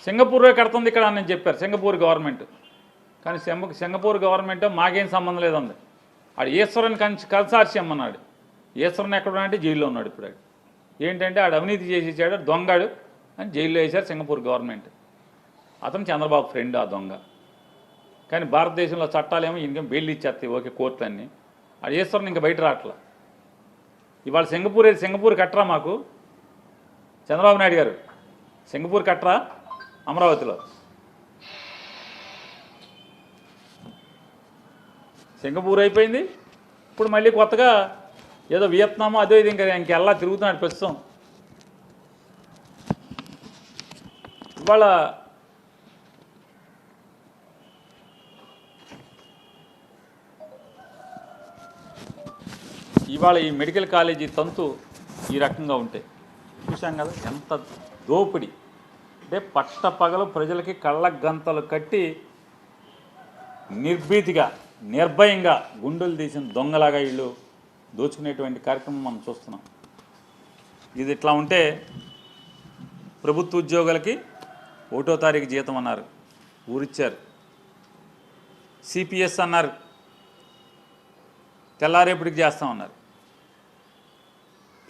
A: సింగపూరే కడుతుంది ఇక్కడ అని చెప్పారు సింగపూర్ గవర్నమెంట్. కానీ సింగపూర్ గవర్నమెంట్ మాకేం సంబంధం లేదండి. ఆడు ఈశ్వరుని కన్సార్షియం అన్నాడు. ఈశ్వరుని ఎక్కడ అంటే జైల్లో ఉన్నాడు ఇప్పుడు. ఏంటంటే ఆడు అవినీతి చేసి ఇచ్చాడు, దొంగాడు అని జైల్లో వేశారు సింగపూర్ గవర్నమెంట్. అతను చంద్రబాబు ఫ్రెండ్ ఆ దొంగ. కానీ భారతదేశంలో చట్టాలేమో ఇంకేం బెయిల్ ఇచ్చేస్తాయి, ఓకే, కోర్టులన్నీ. ఆడు ఈశ్వరుని ఇంకా బయట రావట్లా. ఇవాళ సింగపూర్ కట్టరా మాకు? చంద్రబాబు నాయుడు గారు సింగపూర్ కట్టరా అమరావతిలో? సింగపూర్ అయిపోయింది, ఇప్పుడు మళ్ళీ కొత్తగా ఏదో వియత్నామో అదో ఇది ఇంకెల్లా తిరుగుతున్నాడు ప్రస్తుతం. ఇవాళ ఈ మెడికల్ కాలేజీ తంతు ఈ రకంగా ఉంటే చూసాం కదా ఎంత దోపిడి. అంటే పట్టపగలు ప్రజలకి కళ్ళ గంతలు కట్టి నిర్భీతిగా, నిర్భయంగా గుండెలు తీసిన దొంగలాగా వీళ్ళు దోచుకునేటువంటి కార్యక్రమం మనం చూస్తున్నాం. ఇది ఇట్లా ఉంటే ప్రభుత్వ ఉద్యోగులకి 1వ తారీఖు జీతం అన్నారు, ఊరిచ్చారు. సిపిఎస్ అన్నారు, తెల్లారేపటికి చేస్తామన్నారు.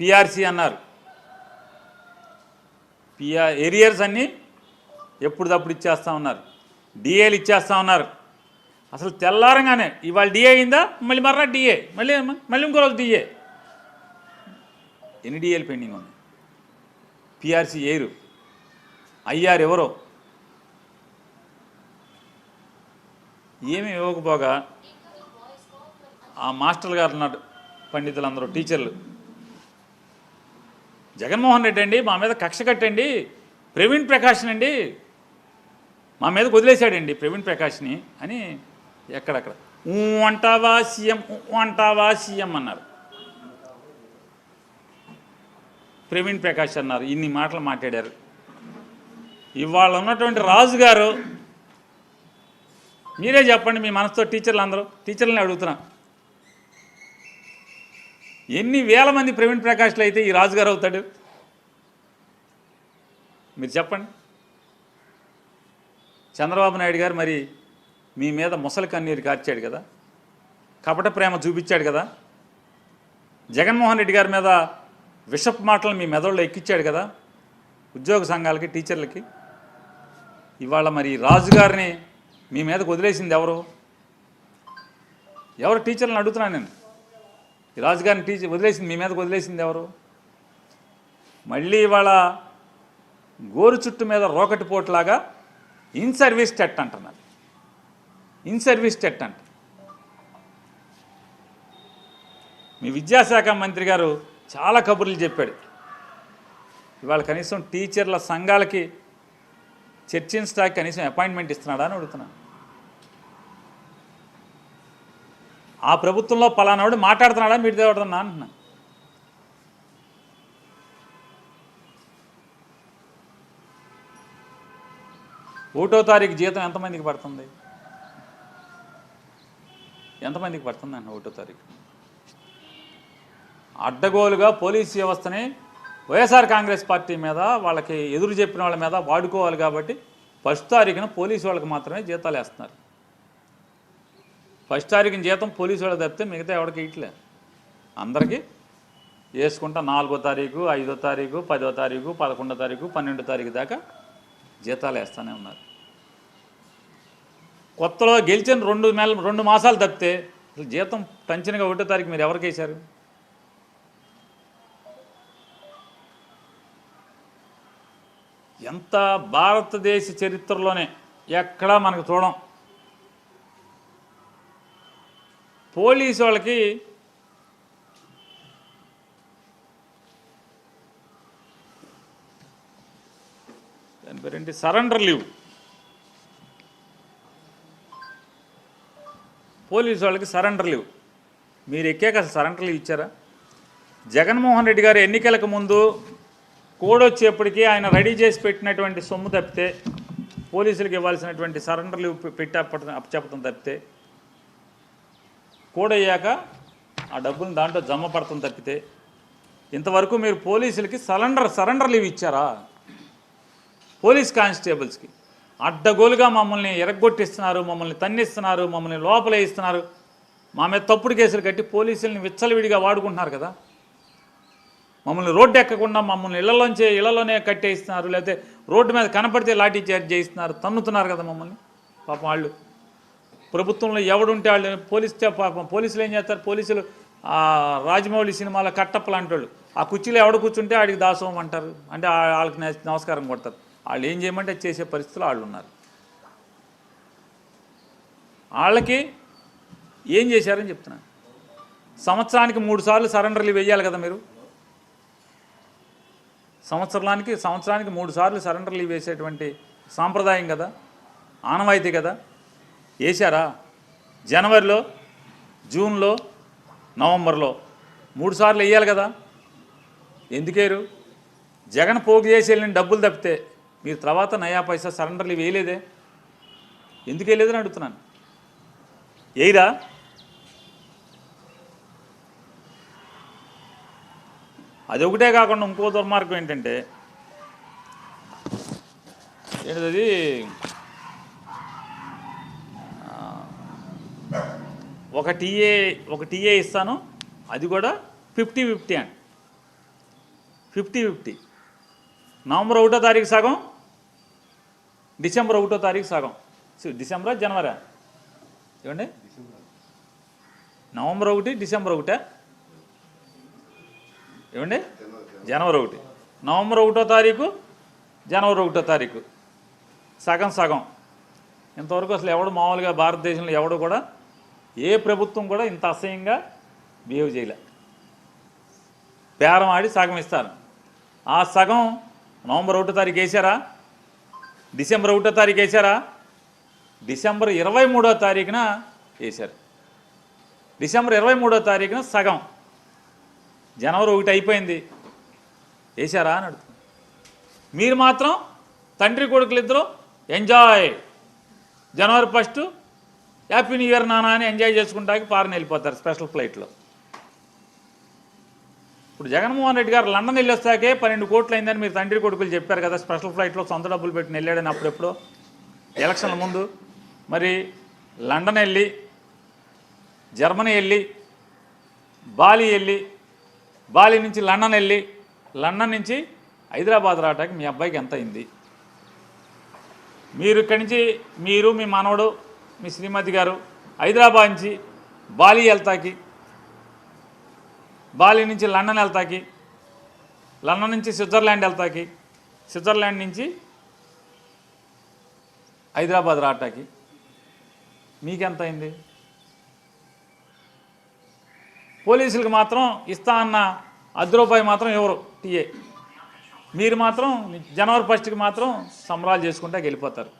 A: పిఆర్సీ అన్నారు, ఏరియర్స్ అన్నీ ఎప్పుడుదప్పుడు ఇచ్చేస్తామన్నారు. డిఏలు ఇచ్చేస్తామన్నారు. అసలు తెల్లారంగానే ఇవాళ డిఏ అయిందా, మళ్ళీ మర్రా డిఏ, మళ్ళీ ఇంకో రోజు డిఏ. ఎన్ని డిఏలు పెండింగ్ ఉన్నాయి? పిఆర్సీ ఏరు, ఐఆర్ ఎవరో ఏమీ ఇవ్వకపోగా ఆ మాస్టర్లు గారు ఉన్నారు, పండితులందరూ, టీచర్లు, జగన్మోహన్ రెడ్డి అండి మా మీద కక్ష కట్టండి, ప్రవీణ్ ప్రకాష్ని అండి మా మీదకి వదిలేశాడండి ప్రవీణ్ ప్రకాష్ని అని ఎక్కడక్కడ. అంటావా సీఎం అంటావా సీఎం అన్నారు. ప్రవీణ్ ప్రకాష్ అన్నారు, ఇన్ని మాటలు మాట్లాడారు. ఇవాళ ఉన్నటువంటి రాజుగారు మీరే చెప్పండి, మీ మనసుతో టీచర్లు అందరూ టీచర్లని అడుగుతున్నా, ఎన్ని వేల మంది ప్రవీణ్ ప్రకాష్లు అయితే ఈ రాజుగారు అవుతాడు? మీరు చెప్పండి. చంద్రబాబు నాయుడు గారు మరి మీ మీద ముసలి కన్నీరు కార్చాడు కదా, కపట ప్రేమ చూపించాడు కదా, జగన్మోహన్ రెడ్డి గారి మీద విషపు మాటలు మీ మెదడులో ఎక్కించాడు కదా ఉద్యోగ సంఘాలకి, టీచర్లకి. ఇవాళ మరి రాజుగారిని మీ మీదకు వదిలేసింది ఎవరు? టీచర్లను అడుగుతున్నాను నేను. ఈ రాజుగారిని వదిలేసింది మీ మీదకు వదిలేసింది ఎవరు? మళ్ళీ ఇవాళ గోరు చుట్టు మీద రోకటి పోట్లాగా ఇన్ సర్వీస్ టెట్ అంటున్నారు. ఇన్ సర్వీస్ టెట్ అంట. మీ విద్యాశాఖ మంత్రి గారు చాలా కబుర్లు చెప్పాడు. ఇవాళ కనీసం టీచర్ల సంఘాలకి చర్చించడానికి కనీసం అపాయింట్మెంట్ ఇస్తున్నాడా అని అడుగుతున్నాను. ఆ ప్రభుత్వంలో పలానాడు మాట్లాడుతున్నాడా మీరు దేవడుతున్నా అంటున్నా. ఒకటో తారీఖు జీతం ఎంతమందికి పడుతుంది? ఎంతమందికి పడుతుంది అన్న ఒకటో తారీఖు? అడ్డగోలుగా పోలీస్ వ్యవస్థని వైఎస్ఆర్ కాంగ్రెస్ పార్టీ మీద, వాళ్ళకి ఎదురు చెప్పిన వాళ్ళ మీద వాడుకోవాలి కాబట్టి ఫస్ట్ తారీఖున పోలీసు వాళ్ళకి మాత్రమే జీతాలు వేస్తున్నారు. ఫస్ట్ తారీఖున జీతం పోలీసు వాళ్ళకి తప్పితే మిగతా ఎవరికి ఇట్లే అందరికీ వేసుకుంటా 4వ తారీఖు, 5వ తారీఖు, 10వ తారీఖు, 11వ తారీఖు, 12వ తారీఖు దాకా జీతాలు వేస్తూనే ఉన్నారు. కొత్తలో గెలిచిన 2 మాసాలు తప్పితే అసలు జీతం టంచనగా 1వ తారీఖు మీరు ఎవరికి వేశారు? ఎంత భారతదేశ చరిత్రలోనే ఎక్కడా మనకు చూడం. పోలీసు వాళ్ళకి దాని పేరేంటి, సరెండర్ లీవ్. పోలీసు వాళ్ళకి సరెండర్ లీవ్. మీరు ఎక్కాక అసలు సరెండర్ లీవ్ ఇచ్చారా? జగన్మోహన్ రెడ్డి గారు ఎన్నికలకు ముందు కోడ్ వచ్చేప్పటికీ ఆయన రెడీ చేసి పెట్టినటువంటి సొమ్ము తప్పితే, పోలీసులకు ఇవ్వాల్సినటువంటి సరెండర్ లీవ్ పెట్టి అప్పచెప్పడం తప్పితే, కోడ్ అయ్యాక ఆ డబ్బులు దాంట్లో జమ పడతాం తప్పితే ఇంతవరకు మీరు పోలీసులకి సరెండర్ లీవ్ ఇచ్చారా? పోలీస్ కానిస్టేబుల్స్కి అడ్డగోలుగా మమ్మల్ని ఎరగొట్టిస్తున్నారు, మమ్మల్ని తన్నిస్తున్నారు, మమ్మల్ని లోపలే ఇస్తున్నారు, మా మీద తప్పుడు కేసులు కట్టి పోలీసుల్ని విచ్చలవిడిగా వాడుకుంటున్నారు కదా. మమ్మల్ని రోడ్డు ఎక్కకుండా మమ్మల్ని ఇళ్లలోనే కట్టేయిస్తున్నారు, లేకపోతే రోడ్డు మీద కనపడితే లాఠీ చార్జ్ చేయిస్తున్నారు, తన్నుతున్నారు కదా మమ్మల్ని. పాపం వాళ్ళు ప్రభుత్వంలో ఎవడుంటే వాళ్ళు పోలీసులు ఏం చేస్తారు? పోలీసులు రాజమౌళి సినిమాలో కట్టప్ప లాంటి వాళ్ళు, ఆ కుర్చీలో ఎవడు కూర్చుంటే వాడికి దాసోహం అంటారు, అంటే వాళ్ళకి నమస్కారం కొడతారు. వాళ్ళు ఏం చేయమంటే చేసే పరిస్థితులు వాళ్ళు ఉన్నారు. వాళ్ళకి ఏం చేశారని చెప్తున్నాను. సంవత్సరానికి 3 సార్లు సరెండర్ లీవ్ వేయాలి కదా మీరు. సంవత్సరానికి 3 సార్లు సరెండర్ లీవ్ వేసేటువంటి సాంప్రదాయం కదా, ఆనవాయితీ కదా. వేశారా? జనవరిలో, జూన్లో, నవంబర్లో 3 సార్లు వేయాలి కదా. ఎందుకేరు? జగన్ పోగు చేసి వెళ్ళిన డబ్బులు తప్పితే మీరు తర్వాత నయా పైసా సరెండర్ లీవ్ వేయలేదే. ఎందుకు వేయలేదని అడుగుతున్నాను. వేయరా? అదొకటే కాకుండా ఇంకో దుర్మార్గం ఏంటంటే, ఏంటది, ఒక టీఏ ఇస్తాను, అది కూడా 50-50 అండి. 50-50. నవంబర్ 1వ తారీఖు సగం, డిసెంబర్ 1వ తారీఖు సగం. డిసెంబరా జనవరా? ఏమండి, నవంబర్ 1, డిసెంబర్ 1, ఏమండి, జనవరి 1, నవంబర్ 1వ తారీఖు, జనవరి 1వ తారీఖు, సగం సగం. ఇంతవరకు అసలు ఎవడు మామూలుగా భారతదేశంలో ఎవడు కూడా, ఏ ప్రభుత్వం కూడా ఇంత అసహ్యంగా బిహేవ్ చేయలే. బేరం ఆడి సగం ఇస్తారు. ఆ సగం నవంబర్ 1వ తారీఖు వేసారా? డిసెంబర్ 1వ తారీఖు వేసారా? డిసెంబర్ 23వ తారీఖున వేశారు. డిసెంబర్ 23వ తారీఖున సగం, జనవరి 1 అయిపోయింది, వేశారా అని అడుగుతుంది. మీరు మాత్రం తండ్రి కొడుకులు ఇద్దరు ఎంజాయ్, జనవరి 1 హ్యాపీ న్యూ ఇయర్ నానా అని ఎంజాయ్ చేసుకుంటాకి ఫారెన్ వెళ్ళిపోతారు స్పెషల్ ఫ్లైట్లో. ఇప్పుడు జగన్మోహన్ రెడ్డి గారు లండన్ వెళ్ళొస్తాకే 12 కోట్లు అయిందని మీరు తండ్రి కొడుకులు చెప్పారు కదా, స్పెషల్ ఫ్లైట్లో సొంత డబ్బులు పెట్టి వెళ్ళాడని అప్పుడెప్పుడో ఎలక్షన్ల ముందు. మరి లండన్ వెళ్ళి, జర్మనీ వెళ్ళి, బాలి వెళ్ళి, బాలి నుంచి లండన్ వెళ్ళి, లండన్ నుంచి హైదరాబాద్ రావడానికి మీ అబ్బాయికి ఎంత అయింది? మీరు ఇక్కడి నుంచి మీరు మీ మనవడు మీ శ్రీమతి గారు హైదరాబాద్ నుంచి బాలి వెళ్తాకి, బాలి నుంచి లండన్ వెళ్తాకి, లండన్ నుంచి స్విట్జర్లాండ్ వెళ్తాకి, స్విట్జర్లాండ్ నుంచి హైదరాబాద్ రావటానికి మీకెంత అయింది? పోలీసులకు మాత్రం ఇస్తా అన్న ₹10 మాత్రం ఎవరు టీఏ, మీరు మాత్రం జనవరి 1కి మాత్రం సంబరాలు చేసుకుంటా వెళ్ళిపోతారు.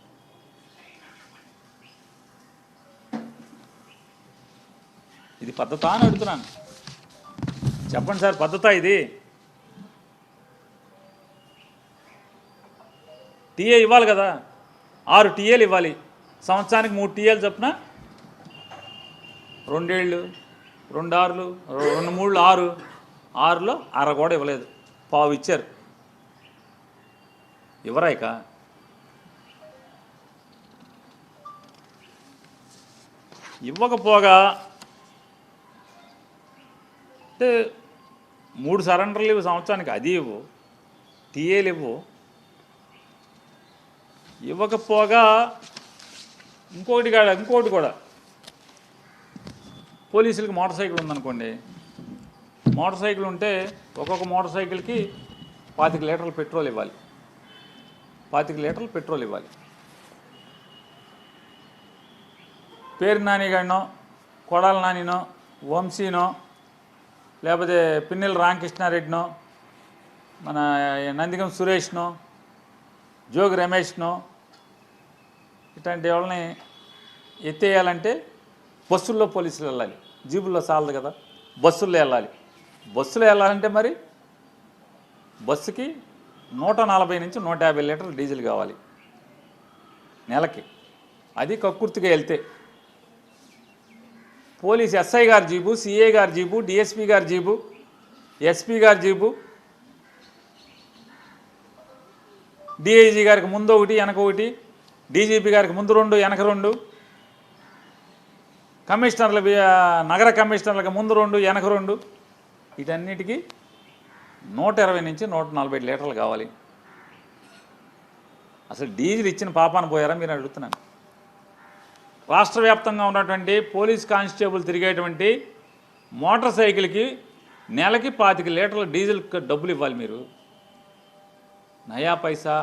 A: ఇది పద్ధతా అని అడుగుతున్నాను. చెప్పండి సార్, పద్ధతా ఇది? టీఏ ఇవ్వాలి కదా, 6 టీఏలు ఇవ్వాలి, సంవత్సరానికి 3 టీఏలు చొప్పున, 2 ఏళ్ళు 2 ఆరులు 2 3 6, 6లో అర కూడా ఇవ్వలేదు, పావు ఇచ్చారు. ఇవ్వరాయిక ఇవ్వకపోగా అంటే 3 సరెండర్లు ఇవ్వు సంవత్సరానికి, అది ఇవ్వు, టీఏలు ఇవ్వు. ఇవ్వకపోగా ఇంకోటి కూడా పోలీసులకి మోటార్ సైకిల్ ఉందనుకోండి, మోటార్ సైకిల్ ఉంటే ఒక్కొక్క మోటార్ సైకిల్కి 25 లీటర్ల పెట్రోల్ ఇవ్వాలి, 25 లీటర్ల పెట్రోల్ ఇవ్వాలి. పేరు నానిగాడినో, కొడాల నానినో, వంశీనో, లేకపోతే పిన్నెల రామకృష్ణారెడ్డినో, మన నందిగం సురేష్నో, జోగి రమేష్నో, ఇట్లాంటి వాళ్ళని ఎత్తేయాలంటే బస్సుల్లో పోలీసులు వెళ్ళాలి, జీబుల్లో చాలదు కదా, బస్సుల్లో వెళ్ళాలి. బస్సులో వెళ్ళాలంటే మరి బస్సుకి 140 నుంచి 150 లీటర్లు డీజిల్ కావాలి నెలకి, అది కక్కుర్తిగా వెళ్తే. పోలీస్ ఎస్ఐ గారి జీబు, సిఏ గారి జీబు, డిఎస్పీ గారి జీబు, ఎస్పీ గారి జీబు, డిఐజీ గారికి ముందు ఒకటి వెనక ఒకటి, డీజీపీ గారికి ముందు 2 వెనక 2, కమిషనర్ల నగర కమిషనర్లకు ముందు 2 వెనక 2, వీటన్నిటికీ 120 నుంచి 140 లీటర్లు కావాలి. అసలు డీజిల్ ఇచ్చిన పాపాన పోయారా మీరు అడుగుతున్నాను. రాష్ట్ర వ్యాప్తంగా ఉన్నటువంటి పోలీస్ కానిస్టేబుల్ తిరిగేటువంటి మోటార్ సైకిల్కి నెలకి 25 లీటర్ల డీజిల్ డబ్బులు ఇవ్వాలి మీరు. నయా పైసా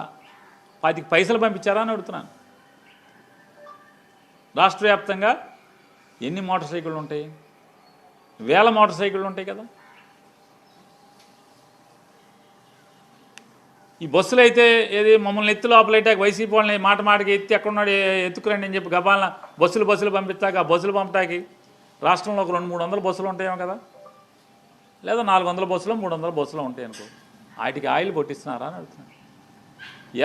A: 25 పైసలు పంపించారా అని అడుగుతున్నాను. రాష్ట్ర వ్యాప్తంగా ఎన్ని మోటార్ సైకిళ్ళు ఉంటాయి? వేల మోటార్ సైకిళ్ళు ఉంటాయి కదా. ఈ బస్సులు అయితే ఏది మమ్మల్ని ఎత్తు లోపలైతే వైసీపీ వాళ్ళని మాటకి ఎత్తి ఎక్కడున్నాడు ఎత్తుకురండి అని చెప్పి గబాలన బస్సులు పంపిస్తాక, ఆ బస్సులు పంపటానికి రాష్ట్రంలో ఒక 200-300 బస్సులు ఉంటాయేమో కదా, లేదా 400 బస్సులు 300 బస్సులు ఉంటాయి అనుకో, వాటికి ఆయిల్ కొట్టిస్తున్నారా అని అడుగుతున్నాను.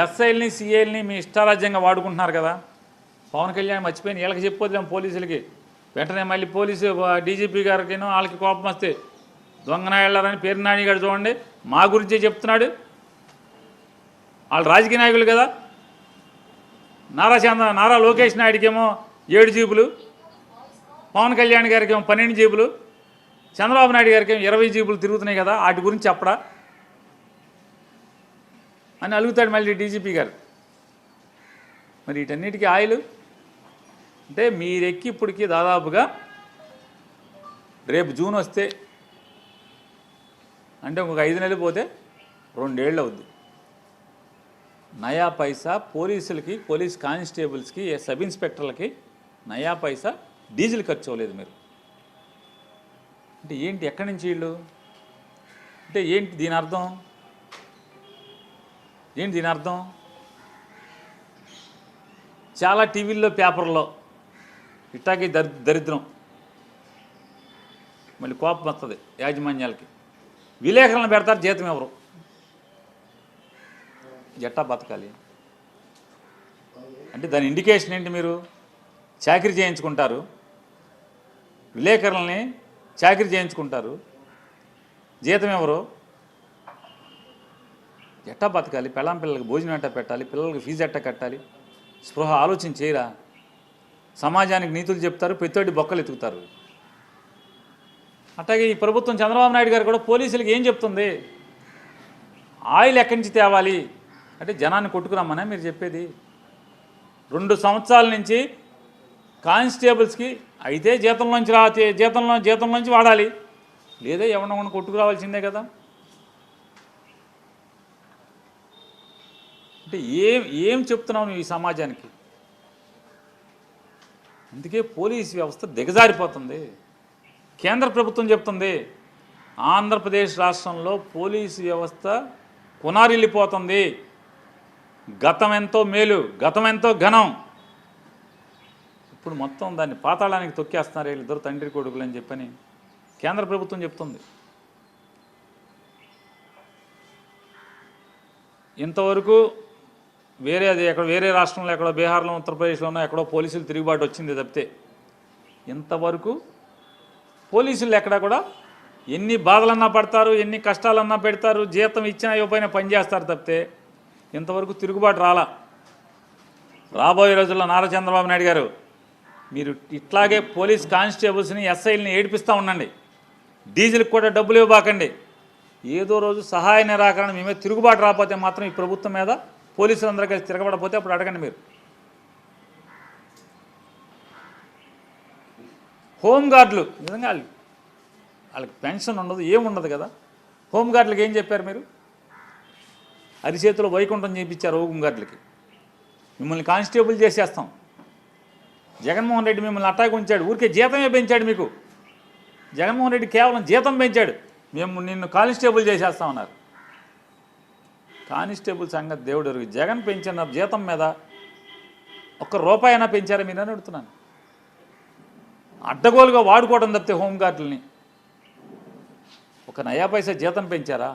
A: ఎస్ఐల్ని సిఐల్ని మీ ఇష్టారాజ్యంగా వాడుకుంటున్నారు కదా. పవన్ కళ్యాణ్ మర్చిపోయిన వీళ్ళకి చెప్పొద్దాం పోలీసులకి, వెంటనే మళ్ళీ పోలీసు డీజీపీ గారికినో వాళ్ళకి కోపం వస్తే దొంగనాయాలని పేరు నాని గారు చూడండి మా గురించే చెప్తున్నాడు. వాళ్ళు రాజకీయ నాయకులు కదా. నారా లోకేష్ నాయుడికేమో 7 జీబులు, పవన్ కళ్యాణ్ గారికి ఏమో 12 జీబులు, చంద్రబాబు నాయుడు గారికి ఏమో 20 జీబులు తిరుగుతున్నాయి కదా, వాటి గురించి చెప్పడా అని అలుగుతాడు మళ్ళీ డీజీపీ గారు. మరి వీటన్నిటికీ ఆయిల్ అంటే మీరెక్కి ఇప్పటికీ దాదాపుగా రేపు జూన్ వస్తే అంటే ఒక 5 నెలలు పోతే 2 ఏళ్ళు అవుద్ది. నయా పైసా పోలీసులకి, పోలీస్ కానిస్టేబుల్స్కి, సబ్ ఇన్స్పెక్టర్లకి నయా పైసా డీజిల్ ఖర్చు అవ్వలేదు మీరు. అంటే ఏంటి, ఎక్కడి నుంచి వీళ్ళు అంటే ఏంటి దీని అర్థం? ఏంటి దీని అర్థం? చాలా టీవీల్లో పేపర్లో ఇట్టాకి దరిద్రం మళ్ళీ కోపం వస్తుంది యాజమాన్యాలకి. విలేకరులను పెడతారు, జీతం ఎవరు? ఎట్టా బతకాలి అంటే దాని ఇండికేషన్ ఏంటి? మీరు చాకరీ చేయించుకుంటారు, విలేకరులని చాకరీ చేయించుకుంటారు, జీతం ఎవరు? ఎట్టా బతకాలి? పెళ్ళాం పిల్లలకి భోజనం ఎట్టా పెట్టాలి? పిల్లలకి ఫీజు ఎట్టా కట్టాలి? స్పృహ ఆలోచన చేయరా? సమాజానికి నీతులు చెప్తారు, ప్రతివాడి బొక్కలు ఎత్తుకుతారు. అట్లాగే ఈ ప్రభుత్వం చంద్రబాబు నాయుడు గారు కూడా పోలీసులకు ఏం చెప్తుంది? ఆయిల్ ఎక్కడి నుంచి తేవాలి అంటే జనాన్ని కొట్టుకురమ్మనే మీరు చెప్పేది. 2 సంవత్సరాల నుంచి కానిస్టేబుల్స్కి అయితే జీతంలోంచి వాడాలి, లేదా ఎవరినొకరిని కొట్టుకురావాల్సిందే కదా. అంటే ఏం చెప్తున్నావు నువ్వు ఈ సమాజానికి? అందుకే పోలీస్ వ్యవస్థ దిగజారిపోతుంది. కేంద్ర ప్రభుత్వం చెప్తుంది ఆంధ్రప్రదేశ్ రాష్ట్రంలో పోలీసు వ్యవస్థ కునారిల్లిపోతుంది, గతం ఎంతో మేలు, గతం ఎంతో ఘనం, ఇప్పుడు మొత్తం దాన్ని పాతాళానికి తొక్కేస్తున్నారు వీళ్ళిద్దరు తండ్రి కొడుకులు అని చెప్పని కేంద్ర ప్రభుత్వం చెప్తుంది. ఇంతవరకు వేరే రాష్ట్రంలో ఎక్కడో బీహార్లో ఉత్తరప్రదేశ్లోనో ఎక్కడో పోలీసులు తిరుగుబాటు వచ్చింది తప్పితే ఇంతవరకు పోలీసులు ఎక్కడా కూడా ఎన్ని బాధలన్నా పడతారు, ఎన్ని కష్టాలన్నా పెడతారు, జీతం ఇచ్చినా ఇవ్వకపోయినా పనిచేస్తారు తప్పితే ఇంతవరకు తిరుగుబాటు రాలా. రాబోయే రోజుల్లో నారా చంద్రబాబు నాయుడు గారు మీరు ఇట్లాగే పోలీస్ కానిస్టేబుల్స్ని ఎస్ఐల్ని ఏడిపిస్తూ ఉండండి, డీజిల్కి కూడా డబ్బులు ఇవ్వబాకండి. ఏదో రోజు సహాయ నిరాకరణ మీ మీద తిరుగుబాటు రాకపోతే మాత్రం ఈ ప్రభుత్వం మీద పోలీసులందరూ కలిసి తిరగబడపోతే అప్పుడు అడగండి మీరు. హోంగార్డులు నిజంగా వాళ్ళకి పెన్షన్ ఉండదు, ఏముండదు కదా. హోంగార్డులకి ఏం చెప్పారు మీరు? అరిచేతిలో వైకుంఠం చేయించారు హోంగార్డులకి. మిమ్మల్ని కానిస్టేబుల్ చేసేస్తాం. జగన్మోహన్ రెడ్డి మిమ్మల్ని అట్టాగా ఉంచాడు, ఊరికే జీతమే పెంచాడు మీకు. జగన్మోహన్ రెడ్డి కేవలం జీతం పెంచాడు, మేము నిన్ను కానిస్టేబుల్ చేసేస్తామన్నారు. కానిస్టేబుల్ సంగతి దేవుడు ఎరుగు. జగన్ పెంచిన జీతం మీద ₹1 అయినా పెంచారా మీరు అని అడుగుతున్నాను. అడ్డగోలుగా వాడుకోవడం తప్పితే హోంగార్డులని ఒక నయా పైసా జీతం పెంచారా?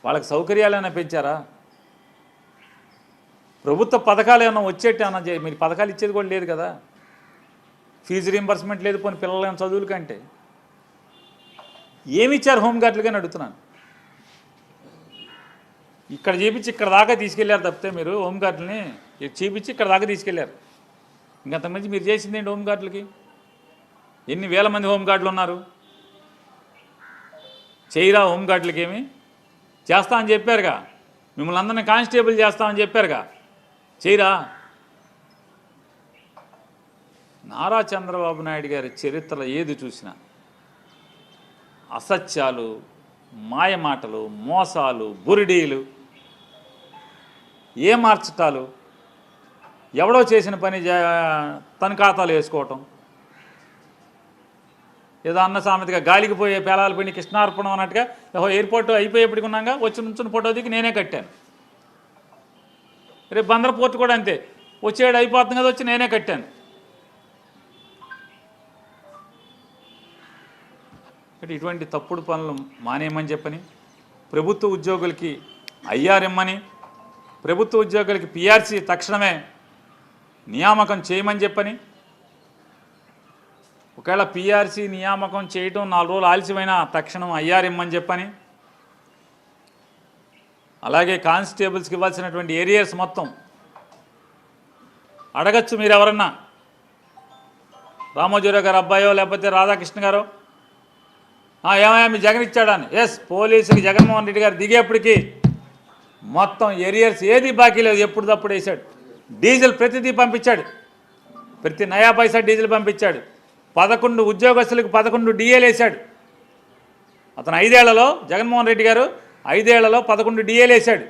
A: వాళ్ళకి సౌకర్యాలైనా పెంచారా? ప్రభుత్వ పథకాలు ఏమైనా వచ్చేట్టు ఏమన్నా మీరు పథకాలు ఇచ్చేది కూడా లేదు కదా. ఫీజు రీంబర్స్మెంట్ లేదు, పోనీ పిల్లల చదువుల కంటే ఏమి ఇచ్చారు హోంగార్డులుగా అని అడుగుతున్నాను. ఇక్కడ చేపించి ఇక్కడ దాకా తీసుకెళ్లారు తప్పితే మీరు హోంగార్డులని చేపించి ఇక్కడ దాకా తీసుకెళ్లారు. ఇంకంతకుమించి మీరు చేసింది ఏంటి హోంగార్డులకి? ఎన్ని వేల మంది హోంగార్డులు ఉన్నారు? చేయరా హోంగార్డులకి? ఏమి చేస్తామని చెప్పారుగా, మిమ్మల్ని అందరినీ కానిస్టేబుల్ చేస్తామని చెప్పారుగా, చేయరా? నారా చంద్రబాబు నాయుడు గారి చరిత్రలో ఏది చూసినా అసత్యాలు, మాయమాటలు, మోసాలు, బురిడీలు, ఏ మార్చటాలు, ఎవడో చేసిన పని తన ఖాతాలు వేసుకోవటం, ఏదో అన్న సామెతగా గాలికి పోయే పేలాల పని కృష్ణార్పణం అన్నట్టుగా ఎయిర్పోర్ట్ అయిపోయేప్పటికి ఉన్నాగా వచ్చి నుంచుని ఫోటో దిగి నేనే కట్టాను. రేపు బందర్ పోర్ట్ కూడా అంతే, వచ్చేడు అయిపోతుంది కదా వచ్చి నేనే కట్టాను. ఇటువంటి తప్పుడు పనులు మానేయమని చెప్పని, ప్రభుత్వ ఉద్యోగులకి ఐఆర్ఎమ్మని, ప్రభుత్వ ఉద్యోగులకి పిఆర్సీ తక్షణమే నియామకం చేయమని చెప్పని, ఒకవేళ పిఆర్సీ నియామకం చేయటం 4 రోజులు ఆలస్యమైన తక్షణం ఐఆర్ఎమ్మని చెప్పని, అలాగే కానిస్టేబుల్స్కి ఇవ్వాల్సినటువంటి ఏరియర్స్ మొత్తం అడగచ్చు మీరు ఎవరన్నా, రామోజీరావు గారు అబ్బాయో లేకపోతే రాధాకృష్ణ గారో, ఏమయ్యా మీ జగన్ ఇచ్చాడని. ఎస్, పోలీసుకి జగన్మోహన్ రెడ్డి గారు దిగేప్పటికీ మొత్తం ఏరియర్స్ ఏది బాకీ లేదు, ఎప్పుడుదప్పుడు వేశాడు. డీజిల్ ప్రతిదీ పంపించాడు, ప్రతి నయా పైసా డీజిల్ పంపించాడు. 11 ఉద్యోగస్తులకు 11 డిఏలు వేశాడు. అతను 5 ఏళ్లలో, జగన్మోహన్ రెడ్డి గారు 5 ఏళ్లలో 11 డిఏలు వేశాడు.